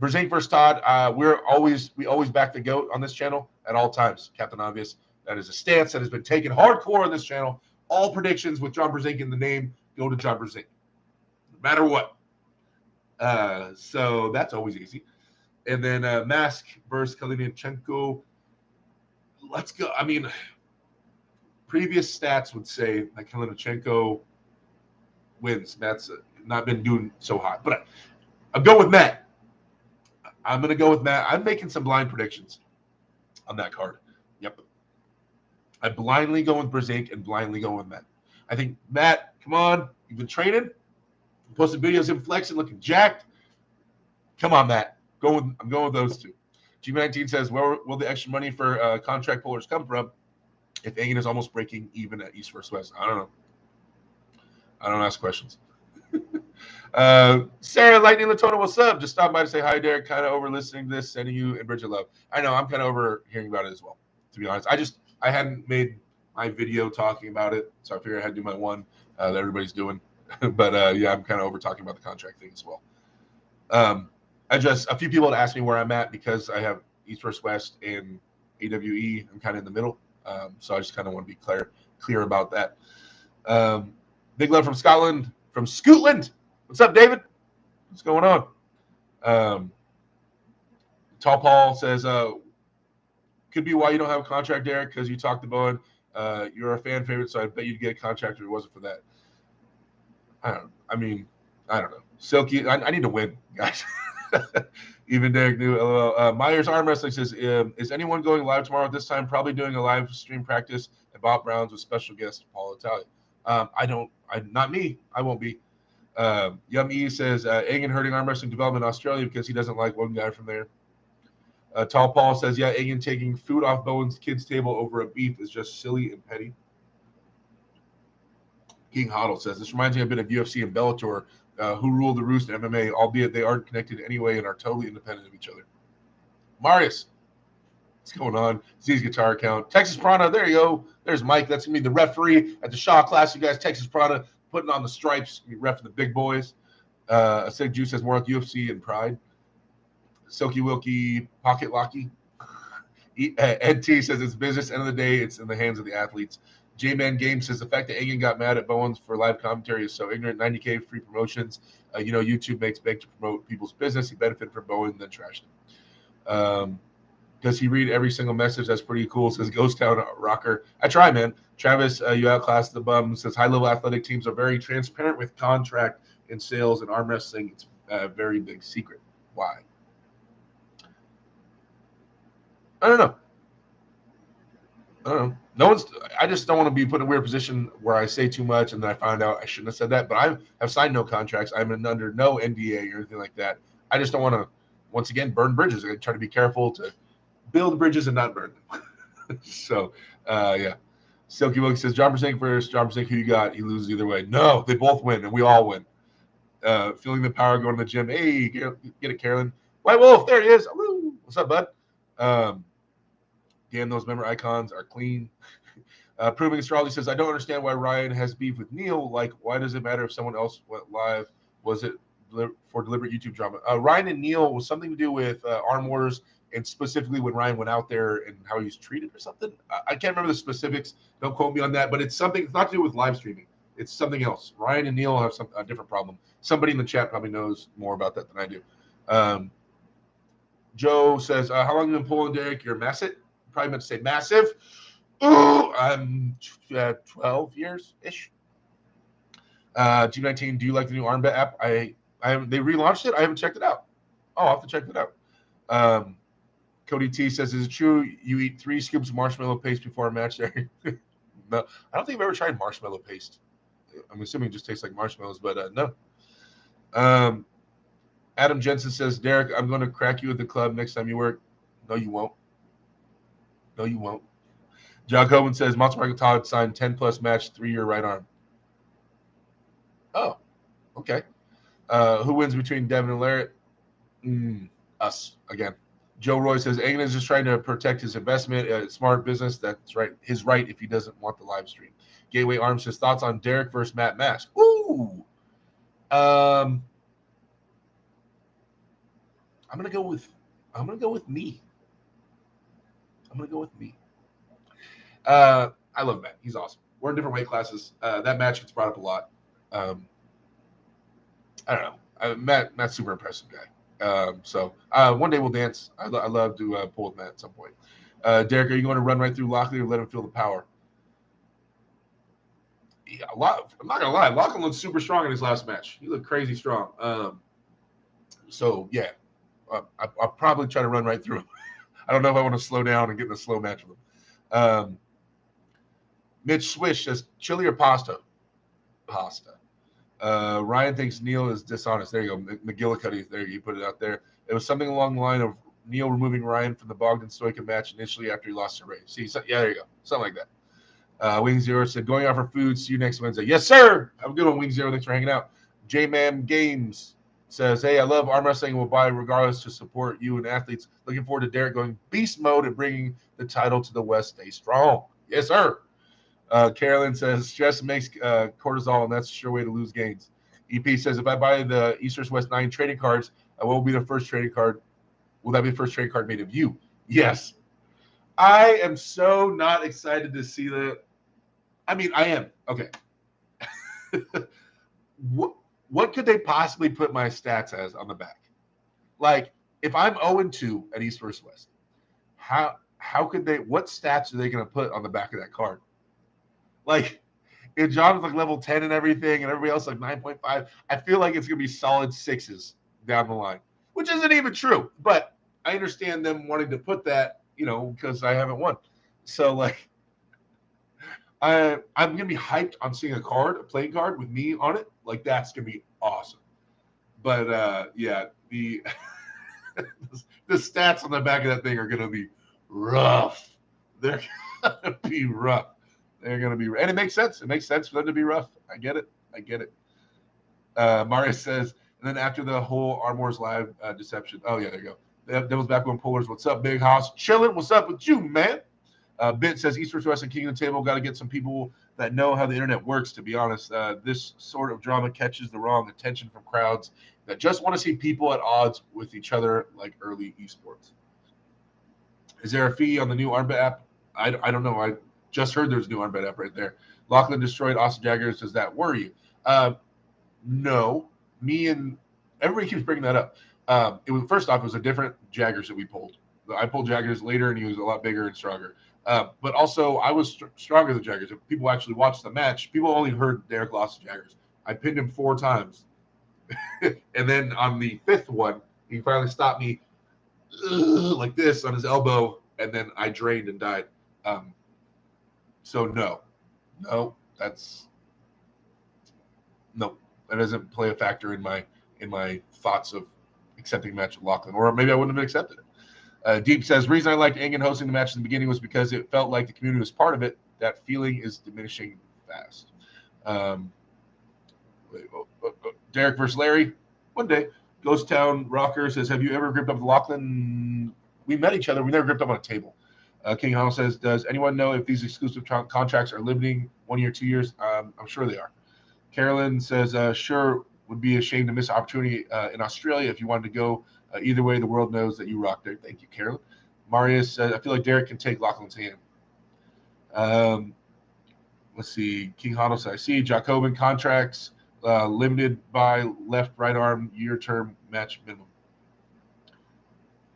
Brzezinski versus Todd. We always back the GOAT on this channel at all times. Captain Obvious. That is a stance that has been taken hardcore on this channel. All predictions with John Brzezinski in the name go to John Brzezinski, no matter what. So that's always easy. And then Mask versus Kalinichenko. Let's go. I mean, previous stats would say that Kalinichenko wins. Matt's not been doing so hot. But I'm going with Matt. I'm going to go with Matt. I'm making some blind predictions on that card. Yep. I blindly go with Brzezinski and blindly go with Matt. I think, Matt, come on. You've been training. Posted videos in flexing, looking jacked. Come on, Matt. I'm going with those two. G19 says, where will the extra money for contract pullers come from if Engen is almost breaking even at East vs. West? I don't know. I don't ask questions. Sarah Lightning Latona, what's up? Just stopped by to say hi, Derek. Kind of over listening to this, sending you and Bridget love. I know, I'm kind of over hearing about it as well, to be honest. I hadn't made my video talking about it, so I figured I had to do my one that everybody's doing. But yeah, I'm kind of over talking about the contract thing as well. A few people had asked me where I'm at because I have East vs. West and AWE. I'm kind of in the middle. So I just kind of want to be clear about that. Big love from Scotland, from Scotland. What's up, David? What's going on? Tall Paul says, could be why you don't have a contract, Derek, because you talked to Bowen. You're a fan favorite, so I bet you'd get a contract if it wasn't for that. I don't know. Silky, I need to win, guys. Even Derek knew. Myers Arm Wrestling says, is anyone going live tomorrow at this time? Probably doing a live stream practice at Bob Brown's with special guest Paul Italia. Not me. I won't be. Yum E says, Engen hurting arm wrestling development in Australia because he doesn't like one guy from there. Tall Paul says, yeah, Engen taking food off Bowen's kids' table over a beef is just silly and petty. King Hoddle says, this reminds me a bit of UFC and Bellator, who rule the roost in MMA, albeit they aren't connected anyway and are totally independent of each other. Marius, what's going on? Z's guitar account. Texas Prana, there you go. There's Mike. That's going to be the referee at the Shaw Classic, you guys. Texas Prana putting on the stripes, ref the big boys. Acidic Juice says more like UFC and Pride. Silky Wilkie, Pocket Locky. Ed T says it's business. End of the day, it's in the hands of the athletes. J-Man Game says the fact that Egan got mad at Bowens for live commentary is so ignorant. 90K free promotions. YouTube makes bank to promote people's business. He benefited from Bowen and then trashed him. Does he read every single message? That's pretty cool. Says Ghost Town Rocker. I try, man. Travis, you outclassed the bum. Says high-level athletic teams are very transparent with contract and sales and arm wrestling. It's a very big secret. Why? I don't know. No one's. I just don't want to be put in a weird position where I say too much and then I find out I shouldn't have said that. But I have signed no contracts. I'm under no NDA or anything like that. I just don't want to, once again, burn bridges. I try to be careful to build bridges and not burn them. So, yeah. Silky Wilkie says, John Brasink first. John Brasink, who you got? He loses either way. No, they both win, and we all win. Feeling the power, going to the gym. Hey, get it, Carolyn. White Wolf, there he is. Woo. What's up, bud? Damn, those member icons are clean. Proving Astrology says, I don't understand why Ryan has beef with Neil. Like, why does it matter if someone else went live? Was it for deliberate YouTube drama? Ryan and Neil was something to do with Arm Wars, and specifically when Ryan went out there and how he was treated or something. I can't remember the specifics. Don't quote me on that, but it's something. It's not to do with live streaming. It's something else. Ryan and Neil have a different problem. Somebody in the chat probably knows more about that than I do. Joe says, how long have you been pulling, Derek? You're massive. Probably meant to say massive. Ooh, I'm 12 years-ish. G19, do you like the new Armbet app? I haven't. They relaunched it. I haven't checked it out. Oh, I'll have to check that out. Cody T says, is it true you eat 3 scoops of marshmallow paste before a match? There, no, I don't think I've ever tried marshmallow paste. I'm assuming it just tastes like marshmallows, but no. Adam Jensen says, Derek, I'm going to crack you at the club next time you work. No, you won't. No, you won't. John Coben says, Monster Michael Todd signed 10-plus match, 3-year right arm. Oh, okay. Who wins between Devin and Larrett? Us, again. Joe Roy says, Egan is just trying to protect his investment. Smart business. That's right. His right if he doesn't want the live stream. Gateway Arms says, thoughts on Derek versus Matt Mask? Ooh. I'm gonna go with me. I love Matt. He's awesome. We're in different weight classes. That match gets brought up a lot. I don't know. Matt's super impressive guy. So one day we'll dance. I love to pull with Matt at some point. Derek, are you going to run right through Lockley or let him feel the power? Yeah, a lot. I'm not gonna lie. Lachlan looked super strong in his last match. He looked crazy strong. So yeah, I'll probably try to run right through him. I don't know if I want to slow down and get in a slow match with him. Mitch Swish says chili or pasta. Pasta. Ryan thinks Neil is dishonest. There you go. McGillicuddy. There you put it out there. It was something along the line of Neil removing Ryan from the Bogdan Stoica match initially after he lost to Ray. See, yeah, there you go. Something like that. Wing Zero said, going out for food. See you next Wednesday. Yes, sir. Have a good one, Wing Zero. Thanks for hanging out. J-Man Games says, hey, I love arm wrestling and will buy regardless to support you and athletes. Looking forward to Derek going beast mode and bringing the title to the West. Stay strong. Yes, sir. Carolyn says, stress makes cortisol, and that's a sure way to lose gains. EP says, if I buy the East vs. West 9 trading cards, I will be the first trading card. Will that be the first trading card made of you? Yes. I am so not excited to see that. I mean, I am. Okay. What could they possibly put my stats as on the back? Like, if I'm 0-2 at East vs. West, how could they? What stats are they going to put on the back of that card? Like, if John was like level 10 and everything, and everybody else like 9.5, I feel like it's going to be solid 6s down the line, which isn't even true. But I understand them wanting to put that, because I haven't won. So, like, I'm going to be hyped on seeing a playing card with me on it. Like, that's going to be awesome. But, yeah, the stats on the back of that thing are going to be rough. They're going to be rough. They're going to be, and it makes sense. It makes sense for them to be rough. I get it. Mario says, and then after the whole Arm Wars Live deception. Oh, yeah, there you go. Devil's Backbone Pullers. What's up, Big House? Chilling. What's up with you, man? Bit says, East vs. West and King of the Table. Got to get some people that know how the internet works, to be honest. This sort of drama catches the wrong attention from crowds that just want to see people at odds with each other like early esports. Is there a fee on the new Armbet app? I don't know. Just heard there's a new unbet app right there. Lachlan destroyed Austin Jaggers. Does that worry you? No. Me and everybody keeps bringing that up. It was first off, it was a different Jaggers that we pulled. I pulled Jaggers later, and he was a lot bigger and stronger. But also, I was stronger than Jaggers. If people actually watched the match, people only heard Derek lost to Jaggers. I pinned him 4 times. And then on the 5th one, he finally stopped me like this on his elbow, and then I drained and died. So no, that doesn't play a factor in my thoughts of accepting a match with Lachlan, or maybe I wouldn't have accepted it. Deep says, reason I liked Engen hosting the match in the beginning was because it felt like the community was part of it. That feeling is diminishing fast. Derek versus Larry, one day. Ghost Town Rocker says, have you ever gripped up with Lachlan? We met each other. We never gripped up on a table. King Hall says, does anyone know if these exclusive contracts are limiting 1 year, 2 years? I'm sure they are. Carolyn says, sure, would be ashamed to miss opportunity in Australia if you wanted to go. Either way, the world knows that you rock there. Thank you, Carolyn. Marius says, I feel like Derek can take Lachlan's hand. Let's see. King Hano says, I see. Jacobin contracts limited by left, right arm, year term match minimum.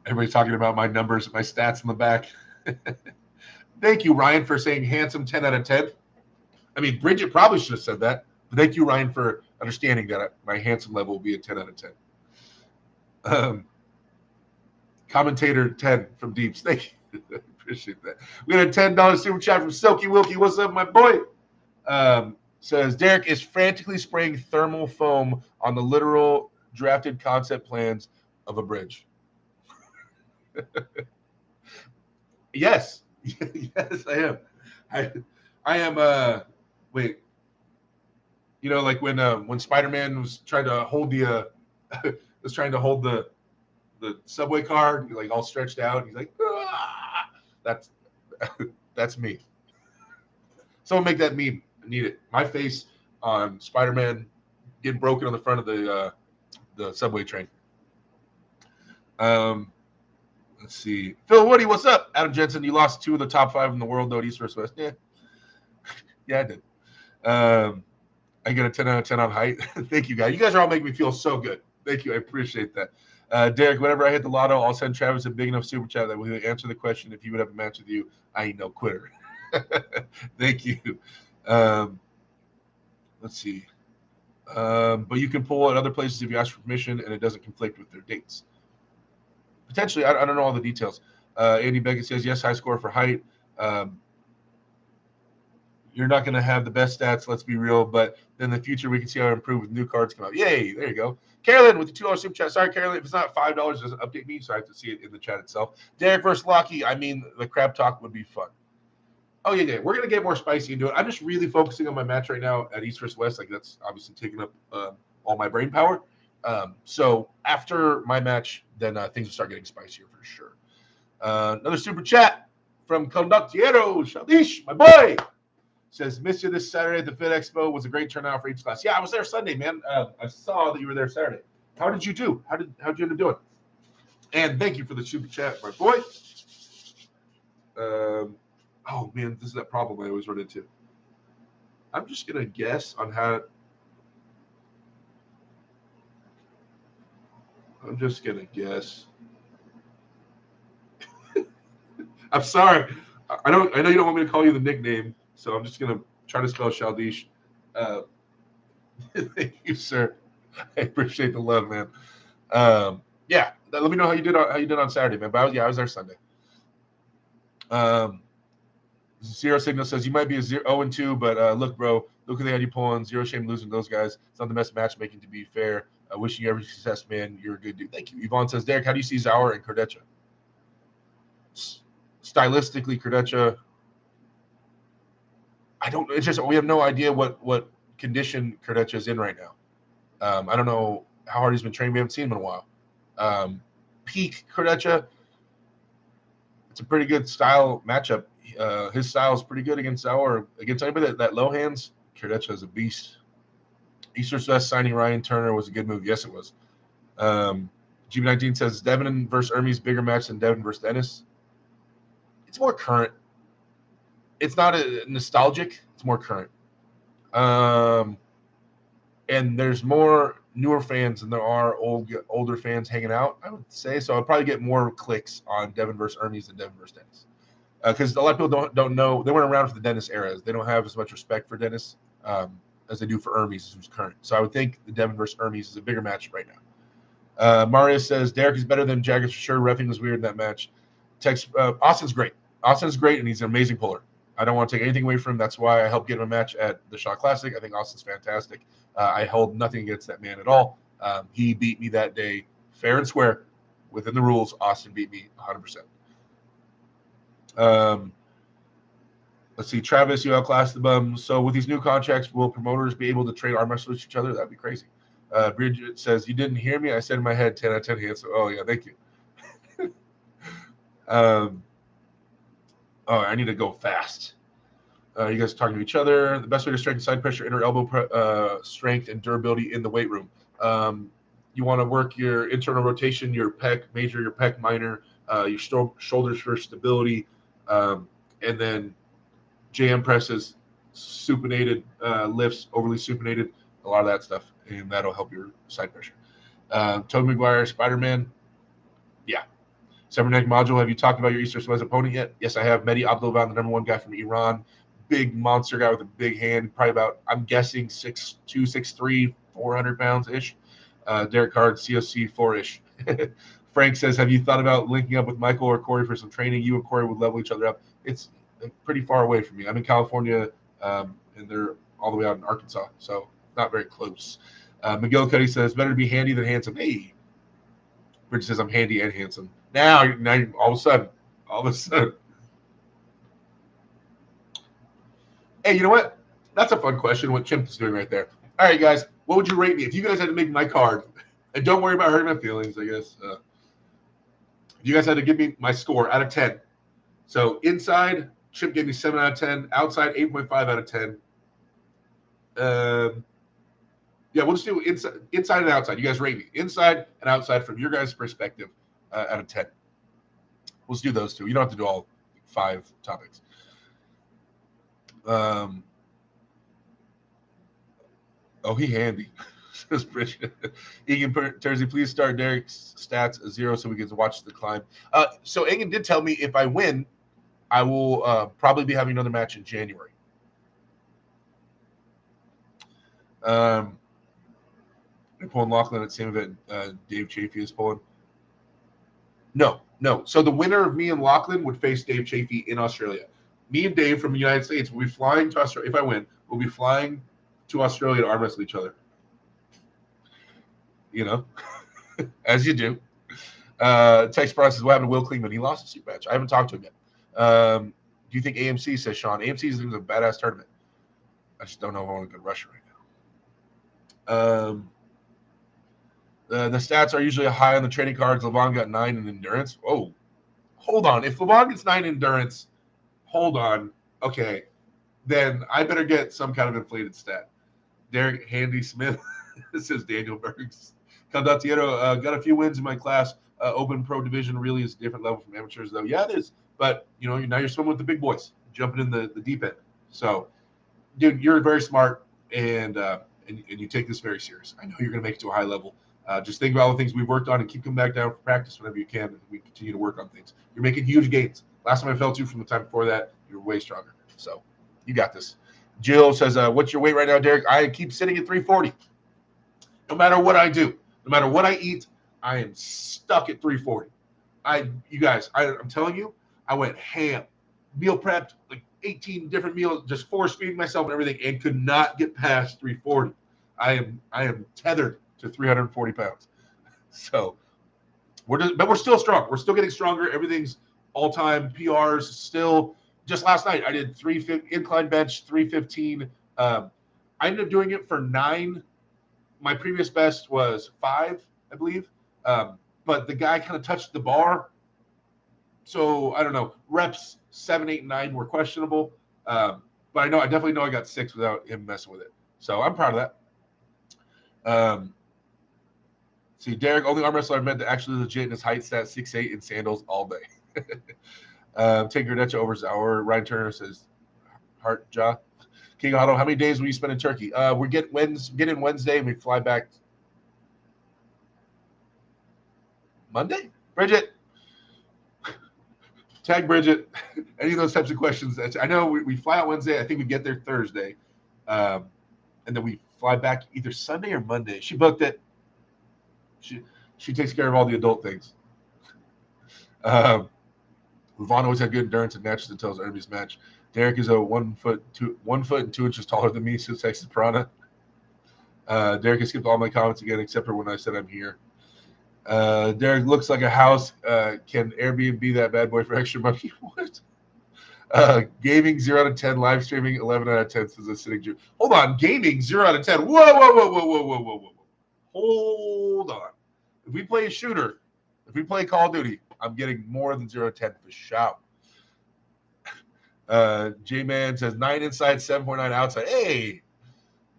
Everybody's talking about my numbers, my stats in the back. Thank you, Ryan, for saying handsome 10 out of 10. I mean, Bridget probably should have said that. But thank you, Ryan, for understanding that my handsome level will be a 10 out of 10. Commentator 10 from Deeps. Thank you. I appreciate that. We got a $10 super chat from Silky Wilkie. What's up, my boy? Says, Derek is frantically spraying thermal foam on the literal drafted concept plans of a bridge. Yes. Yes, I am. I am, wait. You know, like when Spider-Man was trying to hold the subway car, like all stretched out. He's like, ah! That's me. Someone make that meme. I need it. My face on Spider-Man getting broken on the front of the subway train. Let's see. Phil Woody, what's up? Adam Jensen, you lost 2 of the top 5 in the world, though, East versus West. Yeah. Yeah, I did. I get a 10 out of 10 on height. Thank you, guys. You guys are all making me feel so good. Thank you. I appreciate that. Derek, whenever I hit the lotto, I'll send Travis a big enough super chat that will answer the question if he would have a match with you. I ain't no quitter. Thank you. Let's see. But you can pull at other places if you ask for permission and it doesn't conflict with their dates. Potentially, I don't know all the details. Andy Beckett says, yes, high score for height. You're not going to have the best stats, let's be real, but in the future, we can see how it improve with new cards come out. Yay, there you go. Carolyn with the $2 super chat. Sorry, Carolyn, if it's not $5, it doesn't update me, so I have to see it in the chat itself. Derek versus Lockie, I mean, the crab talk would be fun. Oh, yeah. We're going to get more spicy into it. I'm just really focusing on my match right now at East versus West. Like, that's obviously taking up all my brain power. So after my match, then things will start getting spicier for sure. Another super chat from Conductiero Shadish, my boy. Says, missed you this Saturday at the Fit Expo. Was a great turnout for each class. Yeah, I was there Sunday, man. I saw that you were there Saturday. How did you do? How'd you end up doing? And thank you for the super chat, my boy. Oh, man, this is that problem I always run into. I'm just going to guess on how. I'm just going to guess. I'm sorry. I know you don't want me to call you the nickname, so I'm just going to try to spell Shaldish. Thank you, sir. I appreciate the love, man. Yeah, let me know how you did on Saturday, man. But I was there Sunday. Zero Signal says you might be a 0-2, but look, bro, look who they had you pulling. Zero shame losing those guys. It's not the best matchmaking, to be fair. Wishing you every success, man. You're a good dude. Thank you. Yvonne says, Derek, how do you see Zauer and Kardecha? Stylistically, Kardecha, I don't. It's just we have no idea what condition Kardecha is in right now. I don't know how hard he's been training. We haven't seen him in a while. Peak Kardecha, it's a pretty good style matchup. His style is pretty good against Zauer. Against anybody that low hands, Kardecha is a beast. Eastern West signing Ryan Turner was a good move. Yes, it was. GB19 says Devin versus Ermi's bigger match than Devin versus Dennis. It's more current. it's not a nostalgic. It's more current. And there's more newer fans than there are older fans hanging out, I would say. So I'll probably get more clicks on Devin versus Hermes than Devin versus Dennis. Because a lot of people don't know. They weren't around for the Dennis era. They don't have as much respect for Dennis as they do for Hermes, who's current. So I would think the Devin versus Hermes is a bigger match right now. Mario says, Derek is better than Jaggers for sure. Reffing was weird in that match. Austin's great. Austin's great, and he's an amazing puller. I don't want to take anything away from him. That's why I helped get him a match at the Shaw Classic. I think Austin's fantastic. I hold nothing against that man at all. He beat me that day fair and square within the rules. Austin beat me 100%. Let's see. Travis, you outclassed the bum. So with these new contracts, will promoters be able to trade arm wrestlers with each other? That'd be crazy. Bridget says, you didn't hear me? I said in my head 10 out of 10 hands. So, oh, yeah, thank you. I need to go fast. You guys are talking to each other. The best way to strengthen side pressure, inner elbow strength, and durability in the weight room. You want to work your internal rotation, your pec major, your pec minor, your shoulders for stability, and then JM presses, supinated lifts, overly supinated, a lot of that stuff, and that'll help your side pressure. Tobey Maguire, Spider-Man, yeah. Cybernetic Module, have you talked about your East or West opponent yet? Yes, I have. Mehdi Abdulvan, the number one guy from Iran. Big monster guy with a big hand, probably about, I'm guessing, 6'2", 6'3", 400 pounds-ish. Derek Card, COC 4-ish. Frank says, have you thought about linking up with Michael or Corey for some training? You and Corey would level each other up. It's pretty far away from me. I'm in California, and they're all the way out in Arkansas, so not very close. Miguel Cuddy says, better to be handy than handsome. Hey. Bridget says, I'm handy and handsome. Now all of a sudden. Hey, you know what? That's a fun question, what Chimp is doing right there. All right, guys, what would you rate me? If you guys had to make my card, and don't worry about hurting my feelings, I guess. If you guys had to give me my score out of 10. So inside, Chimp gave me 7 out of 10. Outside, 8.5 out of 10. Yeah, we'll just do inside and outside. You guys rate me. Inside and outside from your guys' perspective out of 10. We'll just do those two. You don't have to do all 5 topics. He handy. Says Bridget. Egan Tersey, please start Derek's stats 0 so we can watch the climb. So Egan did tell me if I win, I will probably be having another match in January. They're pulling Lachlan at the same event Dave Chafee is pulling. No. So the winner of me and Lachlan would face Dave Chafee in Australia. Me and Dave from the United States will be flying to Australia. If I win, we'll be flying to Australia to arm wrestle each other. You know, as you do. Text Brown says, what happened to Will Klingman? He lost a suit match. I haven't talked to him yet. Do you think AMC, says Sean? AMC is a badass tournament. I just don't know if I want to go to Russia right now. The stats are usually high on the trading cards. LeVon got 9 in endurance. Oh, hold on. If LeVon gets 9 in endurance, hold on. Okay, then I better get some kind of inflated stat. Derek Handy Smith, says Daniel Bergs. Condottiero, got a few wins in my class. Open pro division really is a different level from amateurs, though. Yeah, it is. But, now you're swimming with the big boys, jumping in the deep end. So, dude, you're very smart, and you take this very serious. I know you're going to make it to a high level. Just think about all the things we've worked on and keep coming back down for practice whenever you can, and we continue to work on things. You're making huge gains. Last time I felt you from the time before that, you're way stronger. So you got this. Jill says, what's your weight right now, Derek? I keep sitting at 340. No matter what I do, no matter what I eat, I am stuck at 340. I'm telling you, I went ham, meal prepped, like 18 different meals, just force feeding myself and everything, and could not get past 340. I am tethered to 340 pounds. So but we're still strong. We're still getting stronger. Everything's all-time PRs still. Just last night, I did 350 incline bench, 315. I ended up doing it for 9. My previous best was 5, I believe. But the guy kind of touched the bar. So I don't know. Reps 7, 8, and 9 were questionable. But I definitely know I got 6 without him messing with it. So I'm proud of that. See, Derek, only arm wrestler I met that actually legit in his height stat, 6'8" in sandals all day. Take your Netcha over Zauer. Ryan Turner says, Heart Jaw. King Otto, how many days will you spend in Turkey? We get in Wednesday and we fly back Monday. Bridget, tag Bridget. Any of those types of questions. I know we fly out Wednesday. I think we get there Thursday, and then we fly back either Sunday or Monday. She booked it. She takes care of all the adult things. Levon always had good endurance and matches until his enemies match. Derek is a 1 foot and 2 inches taller than me, so Texas Piranha. Derek has skipped all my comments again, except for when I said I'm here. Derek looks like a house. Can Airbnb that bad boy for extra money? What? Gaming 0 out of 10, live streaming 11 out of 10 says a sitting Jew. Hold on, gaming 0 out of 10. Whoa. Hold on. If we play a shooter, if we play Call of Duty, I'm getting more than 0 out of 10 for shout. J-Man says 9 inside, 7.9 outside. Hey!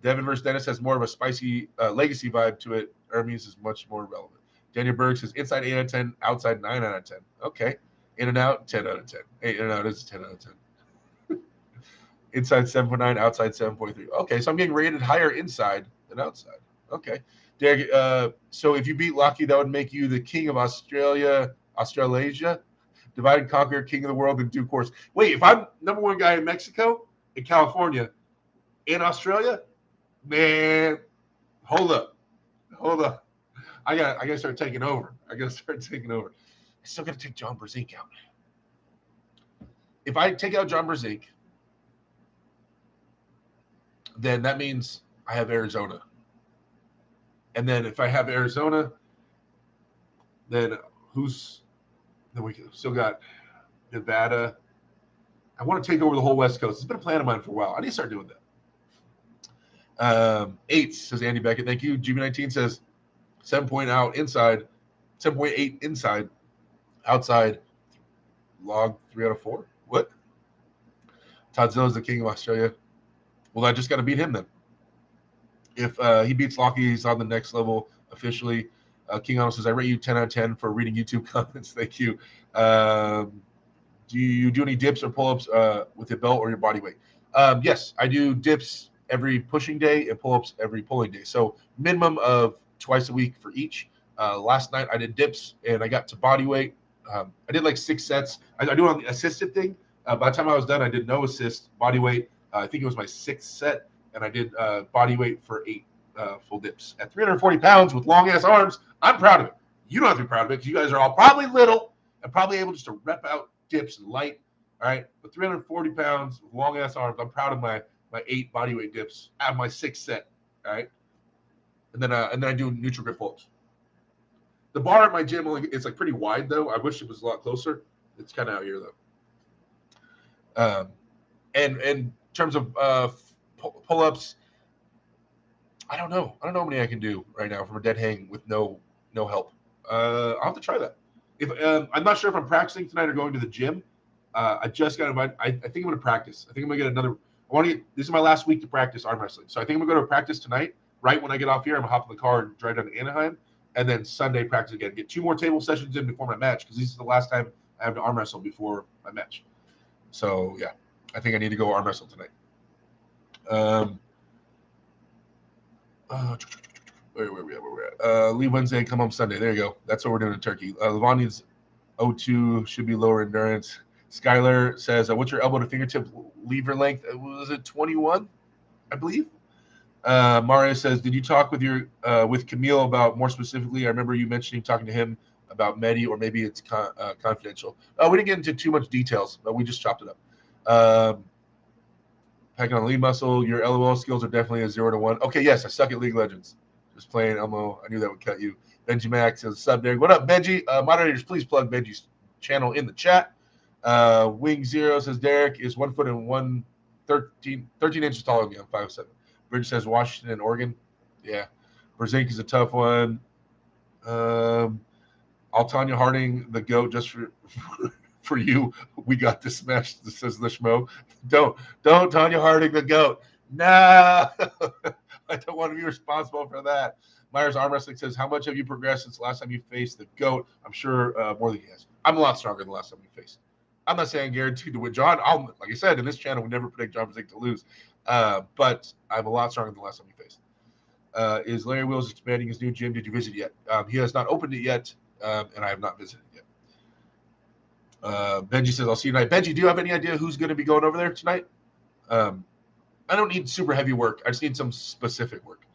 Devin versus Dennis has more of a spicy legacy vibe to it. Hermes is much more relevant. Daniel Berg says inside 8 out of 10, outside 9 out of 10. Okay. In and out, 10 out of 10. In and out is 10 out of 10. Inside 7.9, outside 7.3. Okay, so I'm getting rated higher inside than outside. Okay. Derek, so if you beat Lucky, that would make you the king of Australasia, divide and conquer, king of the world in due course. Wait, if I'm number one guy in Mexico, in California, in Australia, man, hold up. I gotta start taking over. I still gotta take John Brzezinski out. If I take out John Brzezinski, then that means I have Arizona. And then if I have Arizona, then we still got Nevada. I want to take over the whole West Coast. It's been a plan of mine for a while. I need to start doing that. 8 says Andy Beckett. Thank you. GB19 says 7.8 inside, outside, log 3 out of 4. What? Todzilla is the king of Australia. Well, I just got to beat him then. If he beats Lockie, he's on the next level officially. King Otto says, I rate you 10 out of 10 for reading YouTube comments. Thank you. Do you do any dips or pull-ups with your belt or your body weight? Yes, I do dips every pushing day and pull-ups every pulling day. So minimum of twice a week for each. Last night I did dips and I got to body weight. I did like 6 sets. I do it on the assisted thing. By the time I was done, I did no assist, body weight. I think it was my 6th set, and I did body weight for 8 full dips. At 340 pounds with long-ass arms, I'm proud of it. You don't have to be proud of it because you guys are all probably little and probably able just to rep out dips and light. All right, but 340 pounds with long-ass arms, I'm proud of my 8 body weight dips at my 6th set. All right, and then I do neutral grip pull-ups. The bar at my gym it's like pretty wide though. I wish it was a lot closer. It's kind of out here though. And in terms of pull-ups, I don't know how many I can do right now from a dead hang with no help. I'll have to try that. If I'm not sure if I'm practicing tonight or going to the gym. I just got invited. I think I'm going to practice. I think I'm going to get another. This is my last week to practice arm wrestling, so I think I'm going to go to practice tonight. Right when I get off here, I'm going to hop in the car and drive down to Anaheim, and then Sunday practice again. Get 2 more table sessions in before my match because this is the last time I have to arm wrestle before my match. So yeah, I think I need to go arm wrestle tonight. Where we at? Leave Wednesday, come home Sunday. There you go. That's what we're doing in Turkey. Lavania's O2 should be lower endurance. Skylar says, what's your elbow to fingertip lever length? Was it 21, I believe? Mario says, did you talk with Camille about more specifically? I remember you mentioning talking to him about Medi, or maybe it's confidential. We didn't get into too much details, but we just chopped it up. Packing on lead muscle, your LOL skills are definitely a 0 to 1. Okay, yes, I suck at League of Legends. Just playing Elmo. I knew that would cut you. Benji Max says, sub there. What up, Benji? Moderators, please plug Benji's channel in the chat. Wing Zero says, Derek is 1 foot and 13 inches taller than me. I'm 5'7". Bridge says, Washington and Oregon. Yeah. Brzezinski is a tough one. Altanya Harding, the GOAT, just for you. We got this match, says the Schmo. Don't Tanya Harding, the GOAT. No, I don't want to be responsible for that. Myers Arm Wrestling says, how much have you progressed since last time you faced the GOAT? I'm sure more than he has. I'm a lot stronger than the last time we faced. I'm not saying guaranteed to win John. Like I said, in this channel, we never predict John Brzezinski to lose. But I'm a lot stronger than the last time we faced. Is Larry Wills expanding his new gym? Did you visit yet? He has not opened it yet, and I have not visited yet. Benji says, I'll see you tonight. Benji, do you have any idea who's going to be going over there tonight? I don't need super heavy work. I just need some specific work.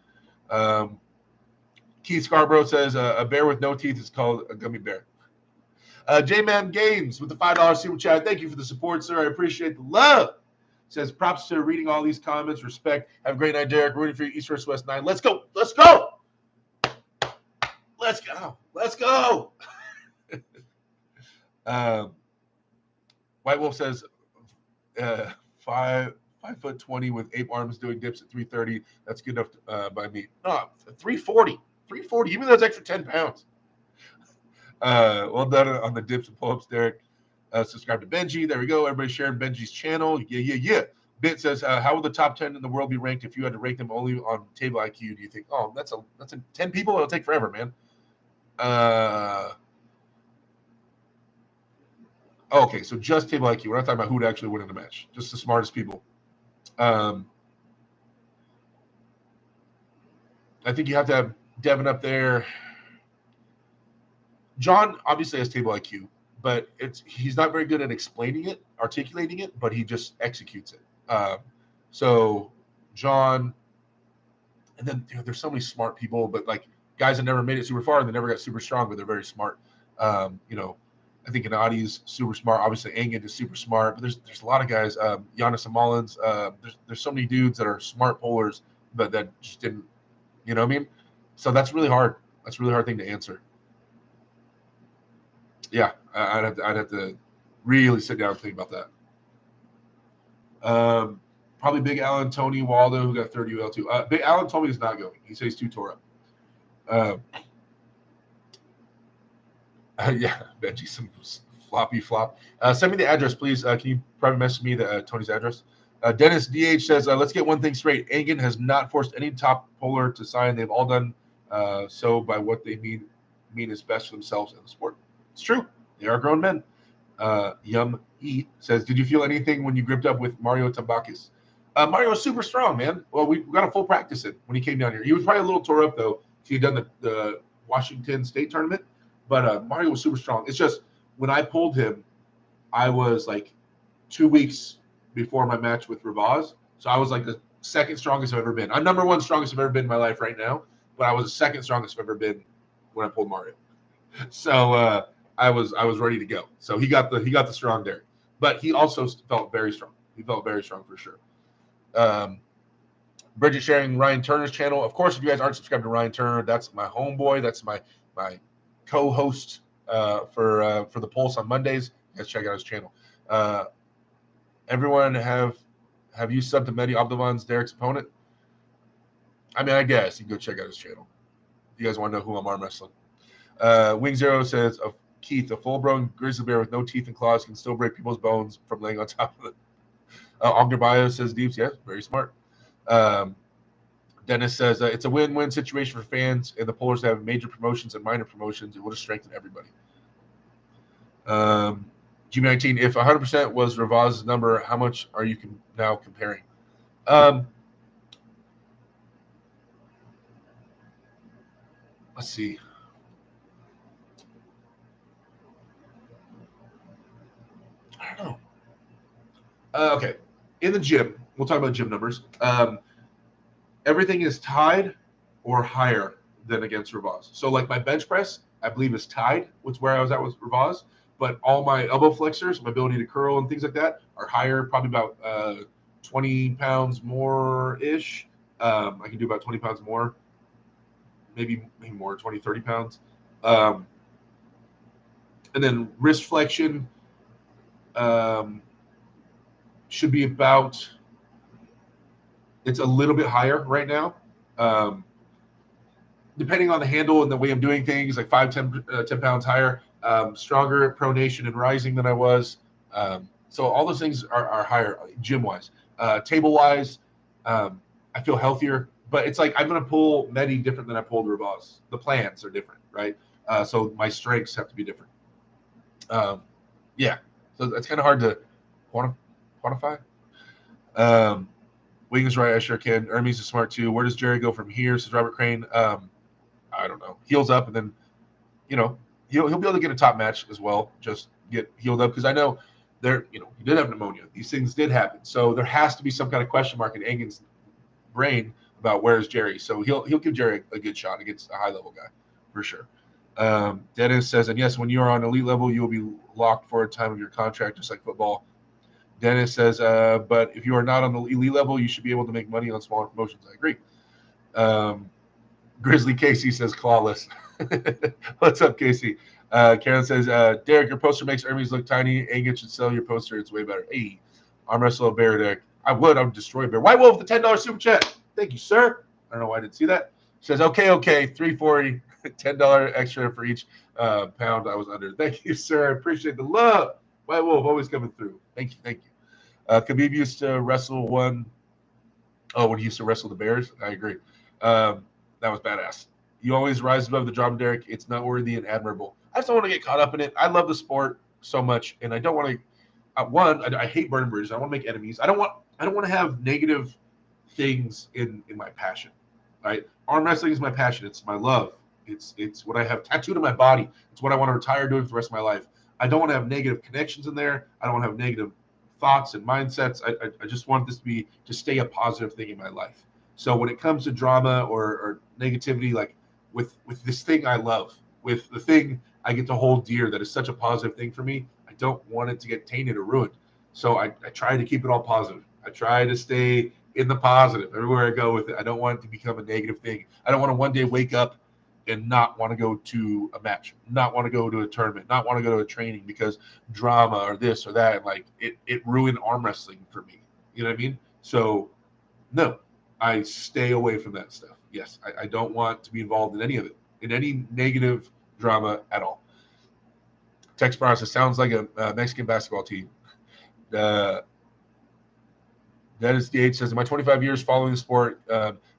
Keith Scarborough says, a bear with no teeth is called a gummy bear. J-Man Games with the $5 super chat. Thank you for the support, sir. I appreciate the love. Says, props to reading all these comments. Respect. Have a great night, Derek. Rooting for you, East West West 9. Let's go. Let's go. Let's go. Let's go. White Wolf says, 5'20" with 8 arms doing dips at 330. That's good enough by me. No, 340. 340. Even though it's extra 10 pounds. Well done on the dips and pull-ups, Derek. Subscribe to Benji. There we go. Everybody sharing Benji's channel. Yeah. Bit says, how would the top 10 in the world be ranked if you had to rank them only on table IQ? Do you think? Oh, that's a 10 people. It'll take forever, man. Okay, so just table IQ. We're not talking about who would actually win in the match. Just the smartest people. I think you have to have Devin up there. John obviously has table IQ, but he's not very good at explaining it, articulating it, but he just executes it. So John, and then there's so many smart people, but like guys that never made it super far and they never got super strong, but they're very smart. I think Gennadi's super smart. Obviously, Angin is super smart, but there's a lot of guys. Giannis Mullins. There's so many dudes that are smart pullers, but that just didn't. You know what I mean? So that's really hard. That's a really hard thing to answer. Yeah, I'd have to really sit down and think about that. Probably Big Alan, Tony, Waldo, who got 30 UL2. Big Alan told me he's not going. He says he's too tore up. Yeah, Benji, some floppy flop. Send me the address, please. Can you private message me Tony's address? Dennis DH says, let's get one thing straight. Angin has not forced any top puller to sign. They've all done so by what they mean is best for themselves in the sport. It's true. They are grown men. Yum E says, did you feel anything when you gripped up with Mario Tambakis? Mario was super strong, man. Well, we got a full practice in when he came down here. He was probably a little tore up, though. He had done the Washington State tournament. But Mario was super strong. It's just when I pulled him, I was like 2 weeks before my match with Ravaz. So I was like the second strongest I've ever been. I'm number one strongest I've ever been in my life right now. But I was the second strongest I've ever been when I pulled Mario. So I was ready to go. So he got the strong Derek. But he also felt very strong. He felt very strong for sure. Bridget sharing Ryan Turner's channel. Of course, if you guys aren't subscribed to Ryan Turner, that's my homeboy. That's my co-host for the Pulse on Mondays. You guys check out his channel. Everyone have you subbed to Mehdi Abdelvan's Derek's opponent? I mean, I guess you can go check out his channel. You guys want to know who I'm arm wrestling? Wing Zero says, Keith, a full-grown grizzly bear with no teeth and claws can still break people's bones from laying on top of it. Ogner Bio says, Deeps, yes, very smart. Dennis says, it's a win-win situation for fans and the pullers have major promotions and minor promotions. It will just strengthen everybody. G19, if 100% was Ravaz's number, how much are you now comparing? Let's see. I don't know. Okay. In the gym, we'll talk about gym numbers. Everything is tied or higher than against Ravaz. So like my bench press, I believe is tied with where I was at with Ravaz, but all my elbow flexors, my ability to curl and things like that are higher, probably about 20 pounds more-ish. I can do about 20 pounds more, maybe more, 20, 30 pounds. And then wrist flexion should be about, it's a little bit higher right now. Depending on the handle and the way I'm doing things, like 10 pounds higher, stronger at pronation and rising than I was. So all those things are higher gym-wise. Table-wise, I feel healthier, but it's like I'm going to pull Mehdi different than I pulled Ravaz. The plans are different, right? So my strengths have to be different. Yeah. So that's kind of hard to quantify. Um, Wing is right. I sure can. Hermes is smart too. Where does Jerry go from here? Says Robert Crane. I don't know. Heals up and then, he'll be able to get a top match as well. Just get healed up because I know he did have pneumonia. These things did happen. So there has to be some kind of question mark in Engen's brain about where's Jerry. So he'll give Jerry a good shot against a high level guy for sure. Dennis says, and yes, when you are on elite level, you will be locked for a time of your contract, just like football. Dennis says, but if you are not on the elite level, you should be able to make money on smaller promotions. I agree. Grizzly Casey says, clawless. What's up, Casey? Karen says, Derek, your poster makes Hermes look tiny. Angus should sell your poster. It's way better. Hey, arm wrestle a bear, Derek. I would destroy a bear. White Wolf, the $10 super chat. Thank you, sir. I don't know why I didn't see that. Says, okay, $340, $10 extra for each pound I was under. Thank you, sir. I appreciate the love. White Wolf always coming through. Thank you. Khabib used to wrestle when he used to wrestle the Bears. I agree. That was badass. You always rise above the drama, Derek. It's noteworthy and admirable. I just don't want to get caught up in it. I love the sport so much, and I don't want to. I hate burning bridges. I want to make enemies. I don't want to have negative things in my passion. Right? Arm wrestling is my passion. It's my love. It's what I have tattooed on my body. It's what I want to retire doing for the rest of my life. I don't want to have negative connections in there. I don't want to have negative thoughts and mindsets. I just want this to stay a positive thing in my life. So when it comes to drama or negativity, like with this thing I love, with the thing I get to hold dear that is such a positive thing for me, I don't want it to get tainted or ruined. So I try to keep it all positive. I try to stay in the positive everywhere I go with it. I don't want it to become a negative thing. I don't want to one day wake up and not want to go to a match, not want to go to a tournament, not want to go to a training because drama or this or that. Like it ruined arm wrestling for me. You know what I mean? So no, I stay away from that stuff. Yes, I don't want to be involved in any of it, in any negative drama at all. Text process sounds like a Mexican basketball team. Dennis DH says, in my 25 years following the sport,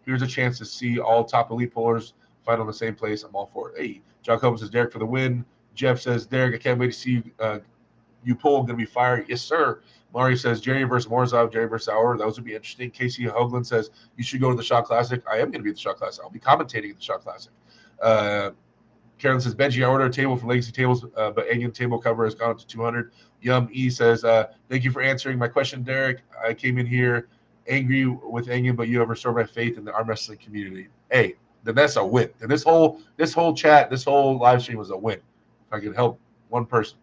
here's a chance to see all top elite pullers fight on the same place. I'm all for it. Hey, John Copeland says, Derek for the win. Jeff says, Derek, I can't wait to see you pull. Going to be fire. Yes, sir. Mari says, Jerry versus Morozov, Jerry versus Sauer. Those would be interesting. Casey Hoagland says, you should go to the Shot Classic. I am going to be at the Shot Classic. I'll be commentating at the Shot Classic. Carolyn says, Benji, I ordered a table from Legacy Tables, but Engen table cover has gone up to 200. Yum E says, thank you for answering my question, Derek. I came in here angry with Engen, but you have restored my faith in the arm wrestling community. Hey, then that's a win. And this whole chat, this whole live stream was a win. If I could help one person.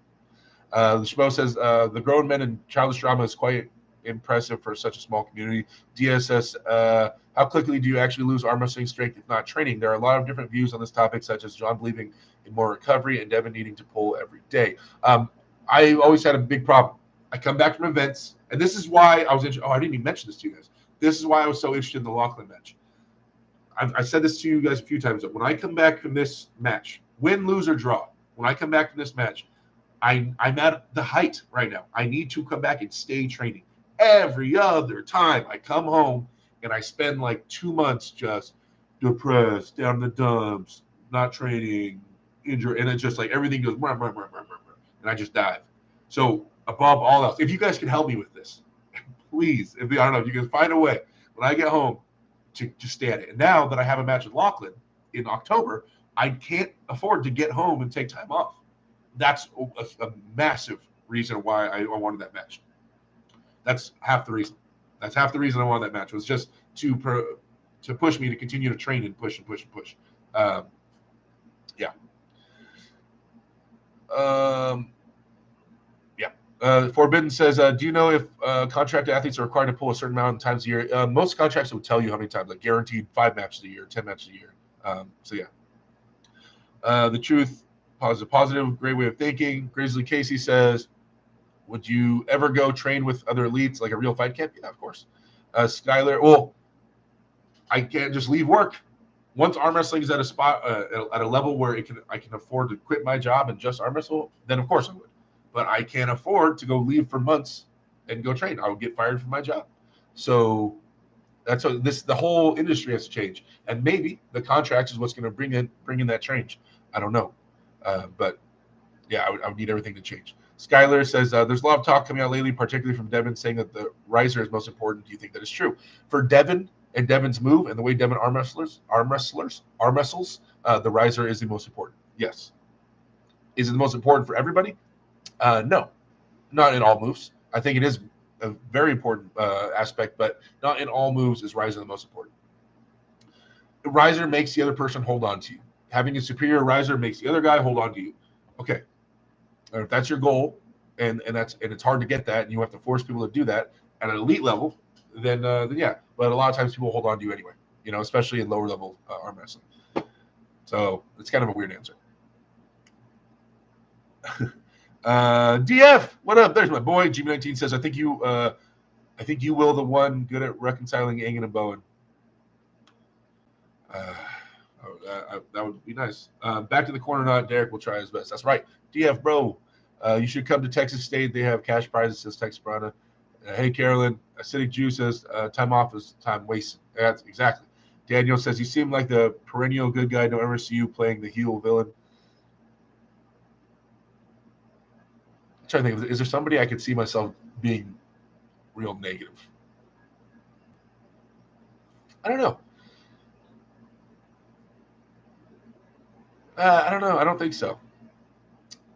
The Schmo says, the grown men and childish drama is quite impressive for such a small community. Diaz says, how quickly do you actually lose arm wrestling strength if not training? There are a lot of different views on this topic, such as John believing in more recovery and Devin needing to pull every day. I always had a big problem. I come back from events, and this is why I was interested. Oh, I didn't even mention this to you guys. This is why I was so interested in the Laughlin match. I said this to you guys a few times. When I come back from this match, win, lose, or draw, when I come back from this match, I'm at the height right now. I need to come back and stay training. Every other time I come home and I spend like 2 months just depressed, down in the dumps, not training, injured, and it's just like everything goes, and I just dive. So above all else, if you guys can help me with this, please, I don't know, if you can find a way when I get home to stay at it. And now that I have a match with Laughlin in October, I can't afford to get home and take time off. That's a massive reason why I wanted that match. That's half the reason. That's half the reason I wanted that match, was just to push me to continue to train and push and push and push. Yeah. Forbidden says, do you know if contract athletes are required to pull a certain amount of times a year? Most contracts will tell you how many times, like guaranteed 5 matches a year, 10 matches a year. So yeah. The truth, positive, great way of thinking. Grizzly Casey says, would you ever go train with other elites, like a real fight camp? Yeah, of course. Skylar, well, I can't just leave work. Once arm wrestling is at a spot, at a level where I can afford to quit my job and just arm wrestle, then of course I would. But I can't afford to go leave for months and go train. I would get fired from my job. So that's what the whole industry has to change. And maybe the contracts is what's going to bring in that change. I don't know. But yeah, I would need everything to change. Skylar says, there's a lot of talk coming out lately, particularly from Devin, saying that the riser is most important. Do you think that is true? For Devin and Devin's move and the way Devin arm wrestles, the riser is the most important. Yes. Is it the most important for everybody? No, not in all moves. I think it is a very important aspect, but not in all moves is riser the most important. The riser makes the other person hold on to you. Having a superior riser makes the other guy hold on to you. Okay. And if that's your goal, and it's hard to get that, and you have to force people to do that at an elite level, then yeah. But a lot of times people hold on to you anyway, especially in lower level arm wrestling. So it's kind of a weird answer. DF, what up? There's my boy. GB19 says, I think you will the one good at reconciling Engen and Bowen. That would be nice. Back to the corner, not Derek will try his best. That's right. DF, bro. You should come to Texas State. They have cash prizes, says Texas Brana. Hey, Carolyn. Acidic Juice says, time off is time wasted. That's exactly. Daniel says, you seem like the perennial good guy. Don't ever see you playing the heel villain. I'm trying to think, is there somebody I could see myself being real negative? I don't know. I don't know. I don't think so.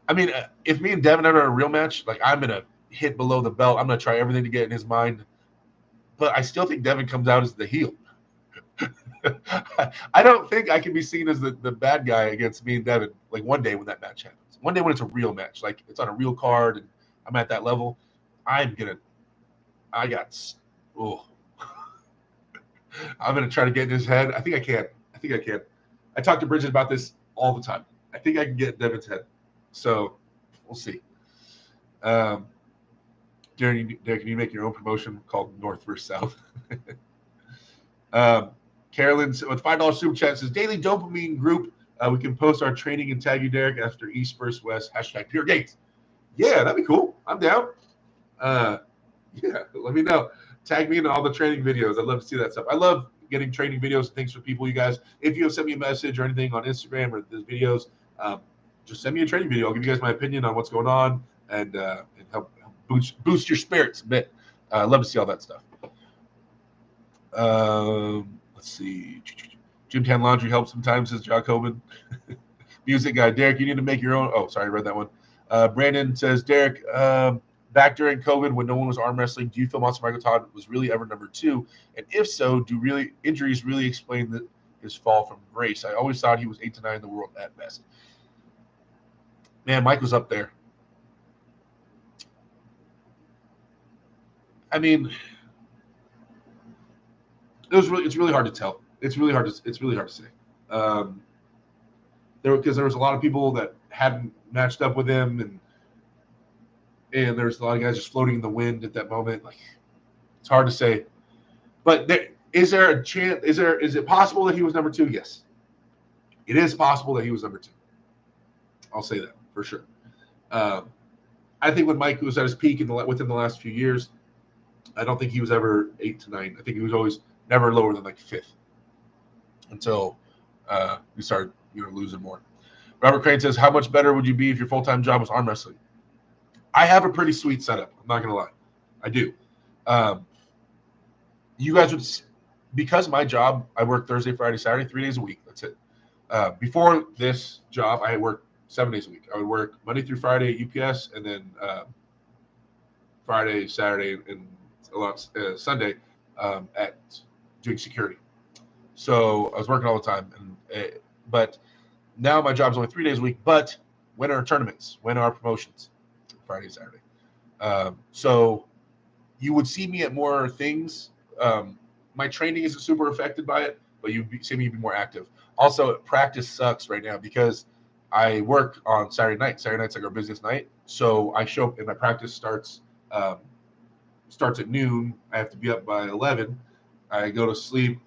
I mean, if me and Devin are in a real match, like I'm going to hit below the belt. I'm going to try everything to get in his mind. But I still think Devin comes out as the heel. I don't think I can be seen as the bad guy against me and Devin, like one day when that match happens. One day when it's a real match, like it's on a real card and I'm at that level, I'm going to try to get in his head. I think I can. I talk to Bridget about this all the time. I think I can get Devin's head. So we'll see. Darren, can you make your own promotion called North versus South? Carolyn with $5 super chat says, daily dopamine group. We can post our training and tag you, Derek, after East versus West. # Pure Gates. Yeah, that'd be cool. I'm down. Yeah, let me know. Tag me in all the training videos. I'd love to see that stuff. I love getting training videos and things for people, you guys. If you have sent me a message or anything on Instagram or these videos, just send me a training video. I'll give you guys my opinion on what's going on and help boost your spirits a bit. I'd love to see all that stuff. Let's see. Gym Tan Laundry helps sometimes, says Jacobin. Music guy. Derek, you need to make your own. Oh, sorry, I read that one. Brandon says, Derek, back during COVID when no one was arm wrestling, do you feel Monster Michael Todd was really ever number 2? And if so, do injuries really explain his fall from grace? I always thought he was 8 to 9 in the world at best. Man, Mike was up there. I mean, it's really hard to tell. It's really hard to say. Because there was a lot of people that hadn't matched up with him, and there's a lot of guys just floating in the wind at that moment. Like, it's hard to say. But is there a chance? Is it possible that he was number 2? Yes, it is possible that he was number 2. I'll say that for sure. I think when Mike was at his peak within the last few years, I don't think he was ever 8 to 9. I think he was always never lower than like 5th until we started losing more. Robert Crane says, how much better would you be if your full-time job was arm wrestling? I have a pretty sweet setup. I'm not going to lie. I do. You guys would, because my job, I work Thursday, Friday, Saturday, 3 days a week. That's it. Before this job, I worked 7 days a week. I would work Monday through Friday at UPS, and then Friday, Saturday, and a lot Sunday at doing security. So I was working all the time, but now my job's only 3 days a week. But when are tournaments? When are promotions? Friday, Saturday. So you would see me at more things. My training isn't super affected by it, but you see me be more active. Also, practice sucks right now because I work on Saturday night. Saturday night's like our busiest night. So I show up and my practice starts at noon. I have to be up by 11. I go to sleep.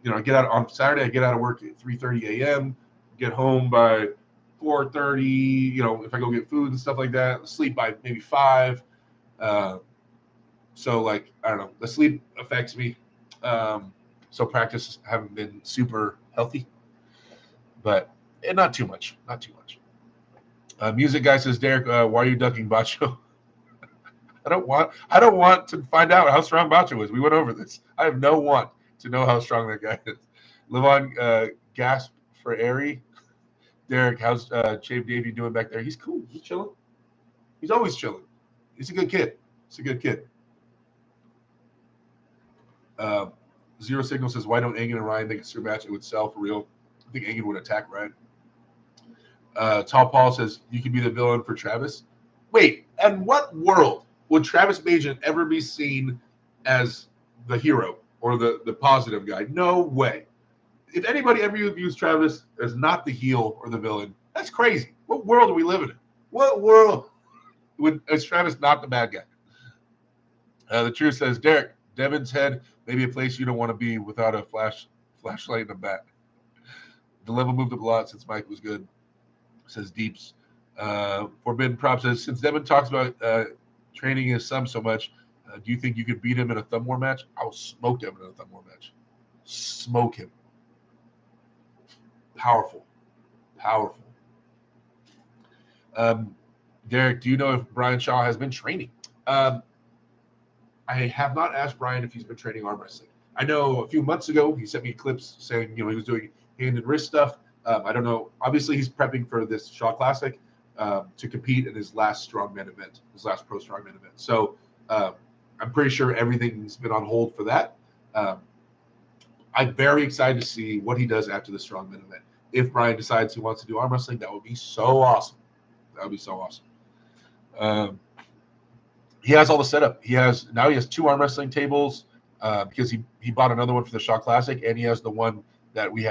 I get out on Saturday. I get out of work at 3:30 a.m. Get home by 4:30. If I go get food and stuff like that, sleep by maybe 5. So like I don't know, the sleep affects me. So practice haven't been super healthy, but not too much. Music guy says, Derek, why are you ducking Bacho? I don't want to find out how strong Bacho is. We went over this. I have no want to know how strong that guy is. Levon gasp for Airy. Derek, how's Chave Davey doing back there? He's cool. He's chilling. He's always chilling. He's a good kid. He's a good kid. Uh, Zero Signal says, why don't Engen and Ryan make a super match? It would sell for real. I think Engen would attack Ryan. Tall Paul says, you can be the villain for Travis. Wait, in what world would Travis Majan ever be seen as the hero or the positive guy? No way. If anybody ever views Travis as not the heel or the villain, that's crazy. What world are we living in? What world is Travis not the bad guy? The truth says, Derek, Devin's Head may be a place you don't want to be without a flashlight and a bat. The level moved up a lot since Mike was good, says Deeps. Forbidden Prop says, since Devin talks about training his son so much, do you think you could beat him in a thumb war match? I will smoke Devin in a thumb war match. Smoke him. Powerful. Derek, do you know if Brian Shaw has been training? I have not asked Brian if he's been training arm wrestling. I know a few months ago he sent me clips saying he was doing hand and wrist stuff. I don't know. Obviously, he's prepping for this Shaw Classic to compete in his last strongman event, his last pro strongman event. So I'm pretty sure everything's been on hold for that. I'm very excited to see what he does after the strongman event. If Brian decides he wants to do arm wrestling, that would be so awesome. That would be so awesome. He has all the setup. He has 2 arm wrestling tables because he bought another one for the Shaw Classic, and he has the one that we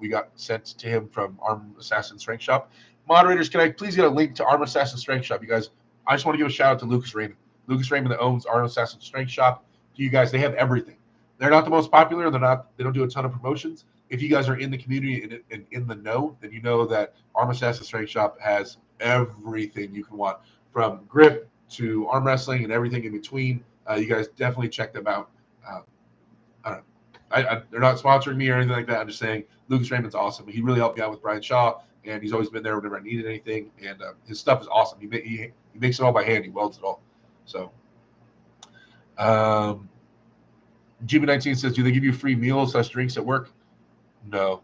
got sent to him from Arm Assassin Strength Shop. Moderators, can I please get a link to Arm Assassin Strength Shop? You guys, I just want to give a shout out to Lucas Raymond. Lucas Raymond that owns Arm Assassin Strength Shop. To you guys, they have everything. They're not the most popular. They don't do a ton of promotions. If you guys are in the community and in the know, then you know that Arm Assassin Strength Shop has everything you can want, from grip to arm wrestling and everything in between. You guys definitely check them out. I don't know. They're not sponsoring me or anything like that. I'm just saying Lucas Raymond's awesome. He really helped me out with Brian Shaw, and he's always been there whenever I needed anything. And his stuff is awesome. He makes it all by hand. He welds it all. So, GB19 says, do they give you free meals / drinks at work? No.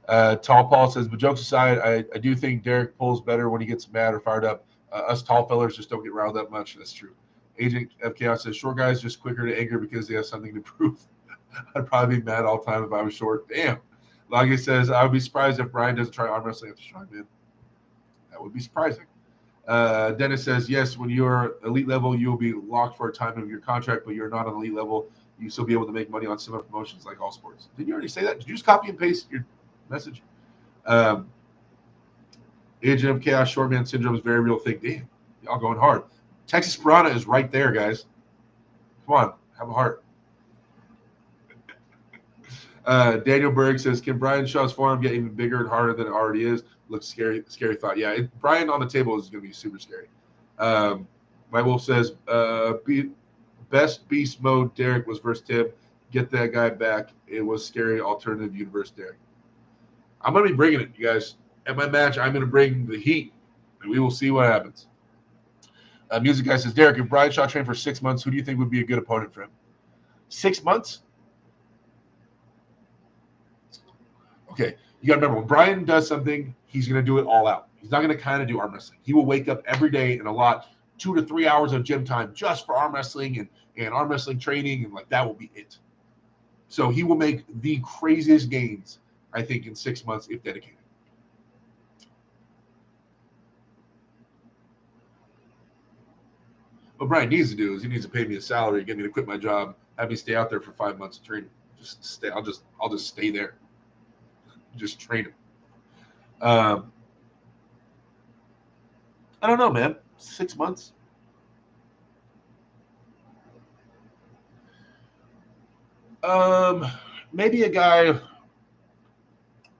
Tall Paul says, but jokes aside, I do think Derek pulls better when he gets mad or fired up. Us tall fellers just don't get riled up much. That's true. Agent of Chaos says, short guys just quicker to anger because they have something to prove. I'd probably be mad all the time if I was short. Damn. Loggy says, I would be surprised if Brian doesn't try arm wrestling after Strongman. That would be surprising. Dennis says, yes, when you're elite level, you'll be locked for a time of your contract, but you're not on elite level. You still be able to make money on similar promotions like all sports. Did you already say that? Did you just copy and paste your message? Agent of Chaos Shortman Syndrome is a very real thing. Damn, y'all going hard. Texas Piranha is right there, guys. Come on, have a heart. Daniel Berg says, can Brian Shaw's forearm get even bigger and harder than it already is? Looks scary thought. Yeah, Brian on the table is going to be super scary. My Wolf says, best beast mode Derek was versus Tim. Get that guy back. It was scary alternative universe Derek. I'm going to be bringing it, you guys. At my match, I'm going to bring the heat, and we will see what happens. Music guy says, Derek, if Brian Shaw trained for 6 months, who do you think would be a good opponent for him? 6 months? Okay, you got to remember, when Brian does something, he's going to do it all out. He's not going to kind of do arm wrestling. He will wake up every day and allot 2 to 3 hours of gym time just for arm wrestling and arm wrestling training, and that will be it. So he will make the craziest gains, I think, in 6 months if dedicated. What Brian needs to do is he needs to pay me a salary, get me to quit my job, have me stay out there for 5 months of training. Just stay. I'll just stay there. Just train him. I don't know, man. 6 months. Maybe a guy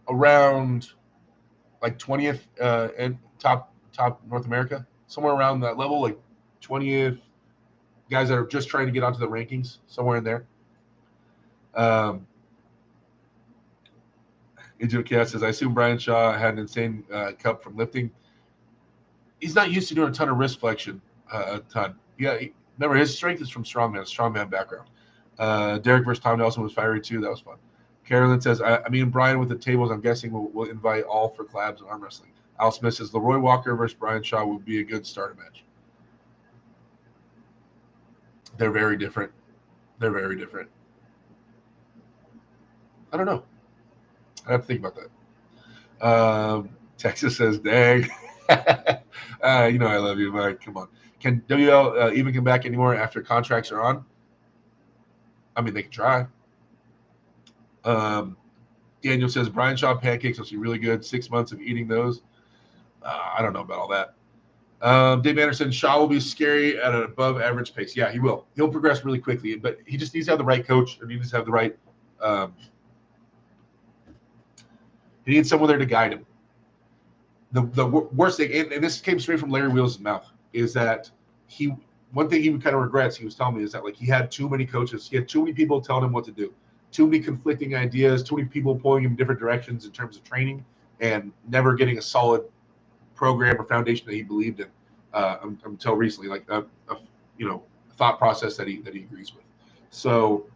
around like 20th and top North America, somewhere around that level, like 20th, guys that are just trying to get onto the rankings, somewhere in there. Agent Chaos says, I assume Brian Shaw had an insane cup from lifting. he's not used to doing a ton of wrist flexion, a ton. Yeah, remember his strength is from strongman background. Derek versus Tom Nelson was fiery too. That was fun. Carolyn says, I mean, Brian with the tables, I'm guessing will invite all for collabs and arm wrestling. Al Smith says, Leroy Walker versus Brian Shaw would be a good starter match. They're very different. They're very different. I don't know. I have to think about that. Texas says, dang. You know I love you, Mike. Come on. Can WL even come back anymore after contracts are on? I mean, they can try. Daniel says, Brian Shaw pancakes must be really good. 6 months of eating those. I don't know about all that. Dave Anderson, Shaw will be scary at an above average pace. Yeah, he will. He'll progress really quickly, but he just needs to have the right coach, and he needs to have the right he needs someone there to guide him. The worst thing, and this came straight from Larry Wheels' mouth, is that one thing he kind of regrets, he was telling me, is that like he had too many coaches. He had too many people telling him what to do, too many conflicting ideas, too many people pulling him in different directions in terms of training, and never getting a solid program or foundation that he believed in until recently, like a thought process that he agrees with. So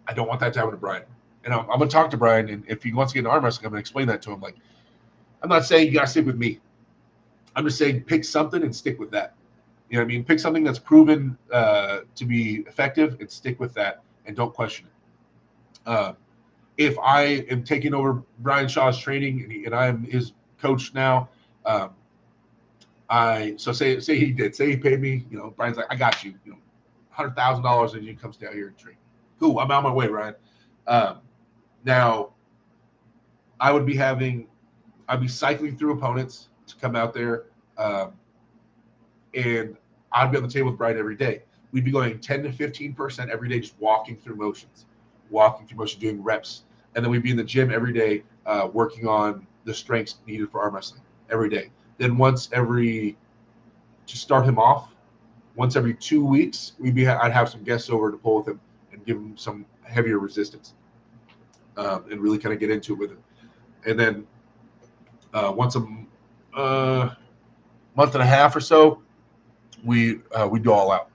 I don't want that to happen to Brian. And I'm going to talk to Brian, and if he wants to get into arm wrestling, I'm going to explain that to him. Like, I'm not saying you got to stick with me. I'm just saying pick something and stick with that. You know what I mean? Pick something that's proven to be effective and stick with that, and don't question it. If I am taking over Brian Shaw's training and I am his coach now, say he paid me, Brian's like, I got you, $100,000, and he comes down here and train. Cool, I'm on my way, Ryan. Now, I'd be cycling through opponents to come out there, and I'd be on the table with Brian every day. We'd be going 10 to 15% every day, just walking through motions, doing reps. And then we'd be in the gym every day working on the strengths needed for arm wrestling every day. Then to start him off, once every 2 weeks, I'd have some guests over to pull with him and give him some heavier resistance and really kind of get into it with him. And then once a month and a half or so, we'd go all out.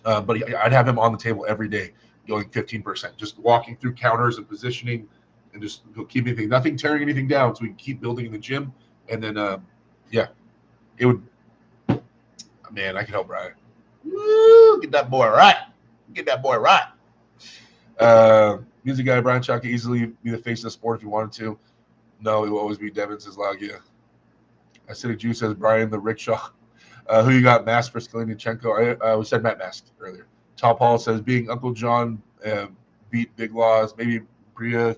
But I'd have him on the table every day, going 15%, just walking through counters and positioning, and just keep nothing tearing anything down, so we can keep building in the gym. And then, it would. Man, I can help Brian. Woo, get that boy right. Music guy Brian Shaw could easily be the face of the sport if he wanted to. No, he will always be Devin Zizlagia. Acidic Juice says Brian the Rickshaw. Who you got? Mask for Skalinichenko. We said Matt Mask earlier. Tall Paul says being Uncle John beat Big Laws. Maybe Bria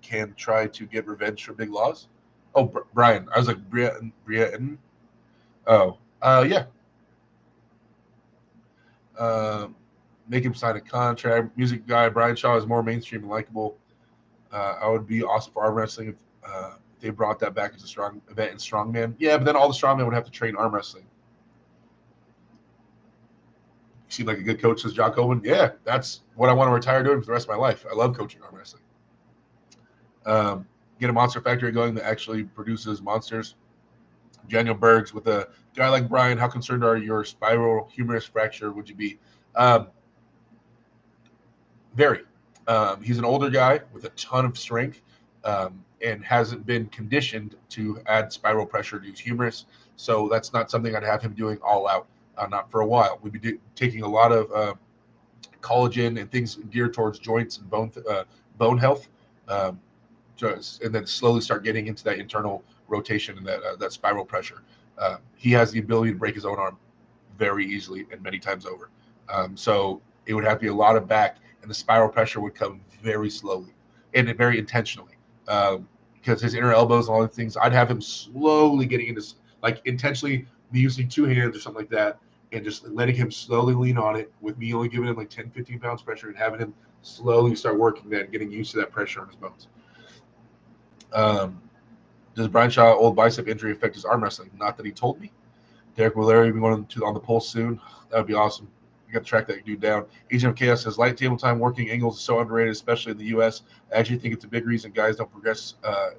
can try to get revenge for Big Laws. Oh, Brian. I was like Bria. Oh, yeah. Make him sign a contract. Music guy Brian Shaw is more mainstream and likable. I would be awesome for arm wrestling if they brought that back as a strong event in strongman. Yeah, but then all the strongmen would have to train arm wrestling. You seem like a good coach, says Jock Coleman. Yeah, that's what I want to retire doing for the rest of my life. I love coaching arm wrestling. Get a monster factory going that actually produces monsters. Daniel Bergs, with a guy like Brian, how concerned are your spiral humerus fracture would you be? Very. He's an older guy with a ton of strength and hasn't been conditioned to add spiral pressure to his humerus. So that's not something I'd have him doing all out, not for a while. We'd be taking a lot of collagen and things geared towards joints and bone health, and then slowly start getting into that internal rotation and that spiral pressure. He has the ability to break his own arm very easily and many times over. So it would have to be a lot of back, and the spiral pressure would come very slowly and very intentionally, because his inner elbows and all the things, I'd have him slowly getting into, like, intentionally using two hands or something like that, and just letting him slowly lean on it with me only giving him like 10, 15 pounds pressure and having him slowly start working that and getting used to that pressure on his bones. Does Brian Shaw old bicep injury affect his arm wrestling? Not that he told me. Derek Willeri will be going on the pole soon. That would be awesome. We got to track that dude down. Agent of Chaos says light table time working angles is so underrated, especially in the U.S. I actually think it's a big reason guys don't progress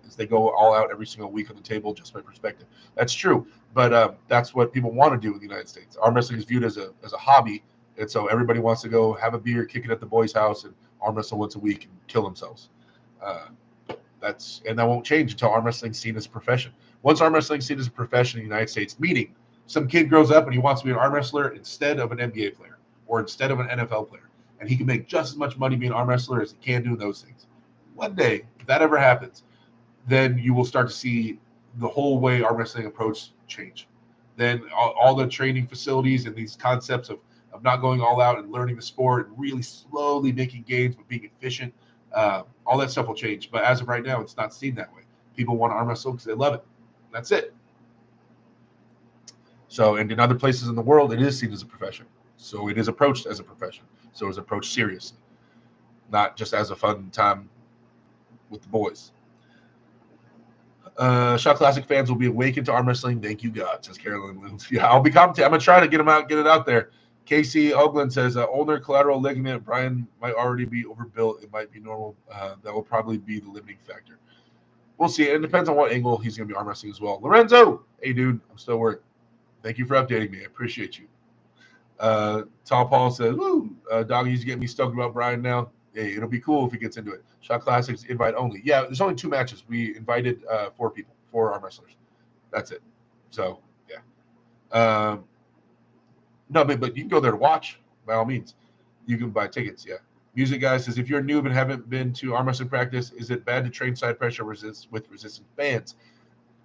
is they go all out every single week on the table. Just my perspective. That's true, but that's what people want to do in the United States. Arm wrestling is viewed as a hobby, and so everybody wants to go have a beer, kick it at the boys' house, and arm wrestle once a week and kill themselves. And that won't change until arm wrestling is seen as a profession. Once arm wrestling is seen as a profession in the United States, meaning some kid grows up and he wants to be an arm wrestler instead of an NBA player or instead of an NFL player, and he can make just as much money being an arm wrestler as he can do those things. One day, if that ever happens, then you will start to see the whole way arm wrestling approach change. Then all the training facilities and these concepts of not going all out and learning the sport and really slowly making gains but being efficient, all that stuff will change. But as of right now, it's not seen that way. People want to arm wrestle because they love it. That's it. So, and in other places in the world, it is seen as a profession. So it is approached as a profession. So it's approached seriously, not just as a fun time with the boys. Shaw Classic fans will be awakened to arm wrestling. Thank you, God, says Carolyn Lynn. Yeah, I'll be commenting. I'm going to try to get it out there. Casey Oakland says, ulnar collateral ligament. Brian might already be overbuilt. It might be normal. That will probably be the limiting factor. We'll see. It depends on what angle he's going to be arm wrestling as well. Lorenzo, hey, dude, I'm still working. Thank you for updating me. I appreciate you. Tall Paul says, woo, Doggy's getting me stoked about Brian now. Hey, it'll be cool if he gets into it. Shot Classics invite only. Yeah, there's only 2 matches. We invited 4 people, 4 arm wrestlers. That's it. So, yeah. No, but you can go there to watch, by all means. You can buy tickets, yeah. Music Guy says, if you're a noob and haven't been to arm wrestling practice, is it bad to train side pressure with resistant bands?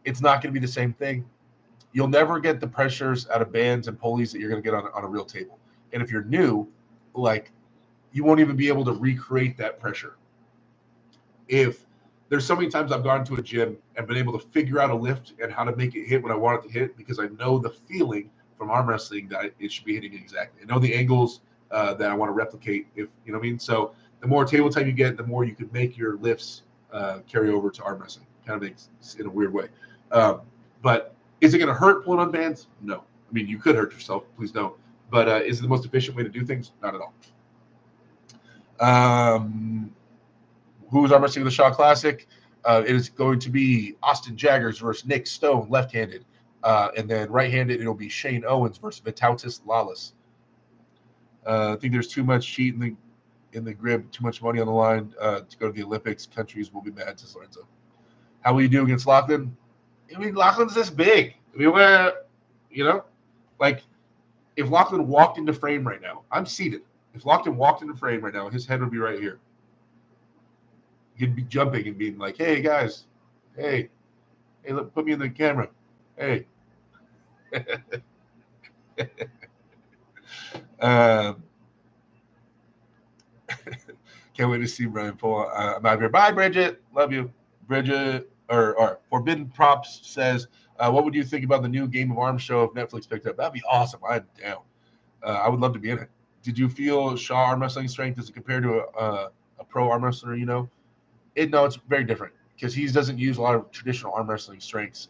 It's not going to be the same thing. You'll never get the pressures out of bands and pulleys that you're going to get on a real table. And if you're new, like, you won't even be able to recreate that pressure. If there's so many times I've gone to a gym and been able to figure out a lift and how to make it hit when I want it to hit because I know the feeling from arm wrestling that it should be hitting exactly. I know the angles that I want to replicate, if you know what I mean. So the more table time you get, the more you can make your lifts carry over to arm wrestling. Kind of makes in a weird way. But is it going to hurt pulling on bands? No. I mean, you could hurt yourself. Please don't. But is it the most efficient way to do things? Not at all. Who's arm wrestling the Shaw Classic? It is going to be Austin Jaggers versus Nick Stone, left-handed. And then right-handed, it'll be Shane Owens versus Vitautas Lawless. I think there's too much cheat in the grip, too much money on the line to go to the Olympics. Countries will be mad, says Lorenzo. How will you do against Lachlan? I mean, Lachlan's this big. I mean, like if Lachlan walked into frame right now, I'm seated. If Lachlan walked into frame right now, his head would be right here. He'd be jumping and being like, hey, guys, hey, look, put me in the camera. Hey. Can't wait to see Brian Paul. I'm out here. Bye, Bridget. Love you. Bridget, or Forbidden Props says, what would you think about the new Game of Arms show if Netflix picked up? That'd be awesome. I'm down. I would love to be in it. Did you feel Shaw arm wrestling strength as compared to a pro arm wrestler? No, it's very different because he doesn't use a lot of traditional arm wrestling strengths.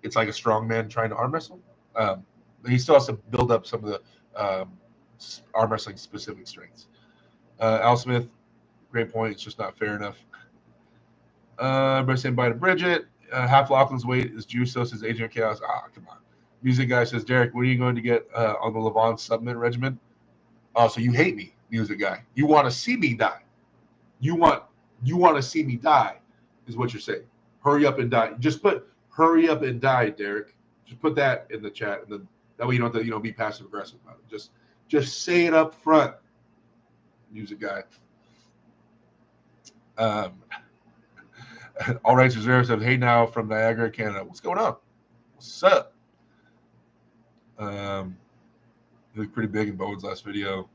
It's like a strong man trying to arm wrestle. But he still has to build up some of the arm wrestling specific strengths. Al Smith, great point. It's just not fair enough. Saying bye to Bridget. Half Lachlan's weight is Juice, says Agent of Chaos. Come on. Music Guy says, Derek, what are you going to get on the Levon Submit regimen? Oh, so you hate me, Music Guy. You want to see me die. You want to see me die is what you're saying. Hurry up and die. Just put hurry up and die, Derek. Just put that in the chat, and then that way you don't have to be passive aggressive about it. Just say it up front, Music Guy. All Rights Reserved says, hey now from Niagara, Canada. What's going on? What's up? He looked pretty big in Bowen's last video.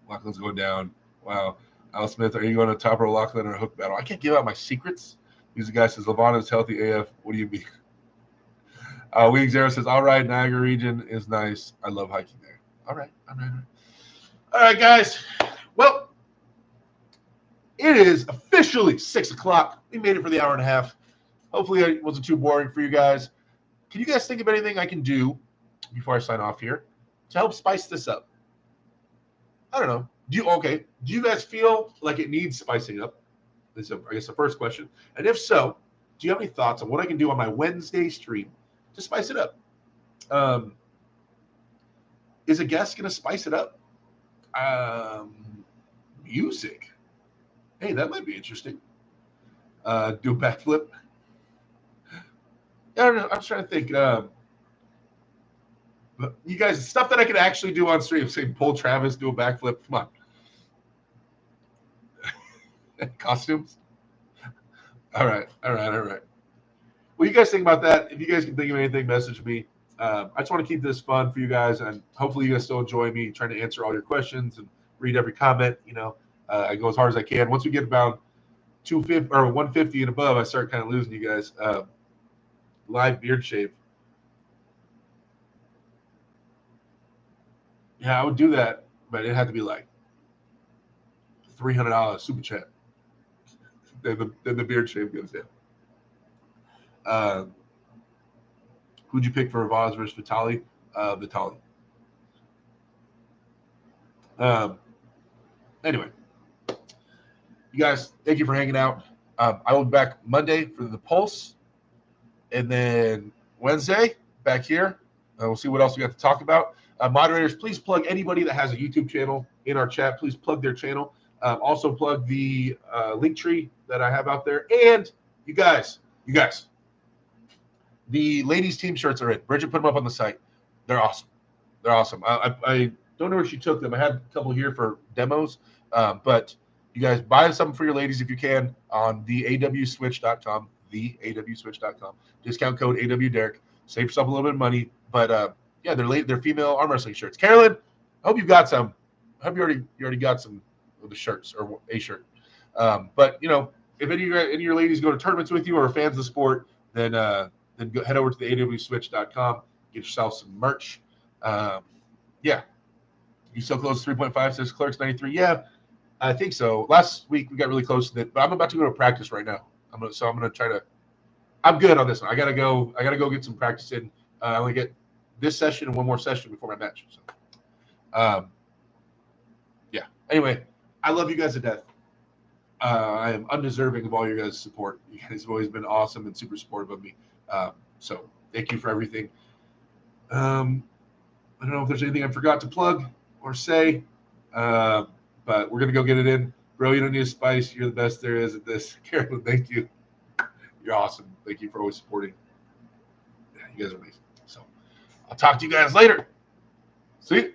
Lachlan's going down. Wow. Al Smith, are you going to top row Lachlan or a hook battle? I can't give out my secrets. Music Guy says, Levon is healthy AF. What do you mean? Wing Zero says, all right, Niagara region is nice. I love hiking there. All right. All right, guys. Well, it is officially 6 o'clock. We made it for the hour and a half. Hopefully it wasn't too boring for you guys. Can you guys think of anything I can do before I sign off here to help spice this up. I don't know. Do you guys feel like it needs spicing up? This is, I guess, the first question. And if so, do you have any thoughts on what I can do on my Wednesday stream to spice it up? Is a guest going to spice it up? Music. Hey, that might be interesting. Do a backflip. I don't know. I'm trying to think. But you guys, stuff that I could actually do on stream. Say, pull Travis, do a backflip. Come on. Costumes. All right. Well, you guys think about that. If you guys can think of anything, message me. I just want to keep this fun for you guys, and hopefully you guys still enjoy me trying to answer all your questions and read every comment. I go as hard as I can. Once we get about 250 or 150 and above, I start kind of losing you guys. Live beard shave. Yeah, I would do that, but it had to be like $300 super chat. Then the beard shave goes in. Who'd you pick for Vaz versus Vitali? Vitali. Anyway, you guys, thank you for hanging out. I will be back Monday for the Pulse, and then Wednesday back here. We'll see what else we got to talk about. Moderators, please plug anybody that has a YouTube channel in our chat. Please plug their channel. Also plug the link tree that I have out there. And you guys, the ladies' team shirts are in. Bridget put them up on the site. They're awesome. I don't know where she took them. I had a couple here for demos. But you guys buy something for your ladies if you can on theawswitch.com. Theawswitch.com. Discount code AWDerek. Save yourself a little bit of money. But yeah, they're female arm wrestling shirts. Carolyn, I hope you've got some. I hope you already got some of the shirts or a shirt. But if any of your ladies go to tournaments with you or are fans of the sport, then head over to the awswitch.com. Get yourself some merch. Yeah. You still close 3.5, says Clerks 93. Yeah, I think so. Last week we got really close to it, but I'm about to go to practice right now. I'm gonna try to. I'm good on this one. I gotta go get some practice in. I only get this session and one more session before my match. So, yeah. Anyway, I love you guys to death. I am undeserving of all your guys' support. You guys have always been awesome and super supportive of me. So thank you for everything. I don't know if there's anything I forgot to plug or say, but we're going to go get it in. Bro, you don't need a spice. You're the best there is at this. Carolyn, thank you. You're awesome. Thank you for always supporting. Yeah, you guys are amazing. So I'll talk to you guys later. See you.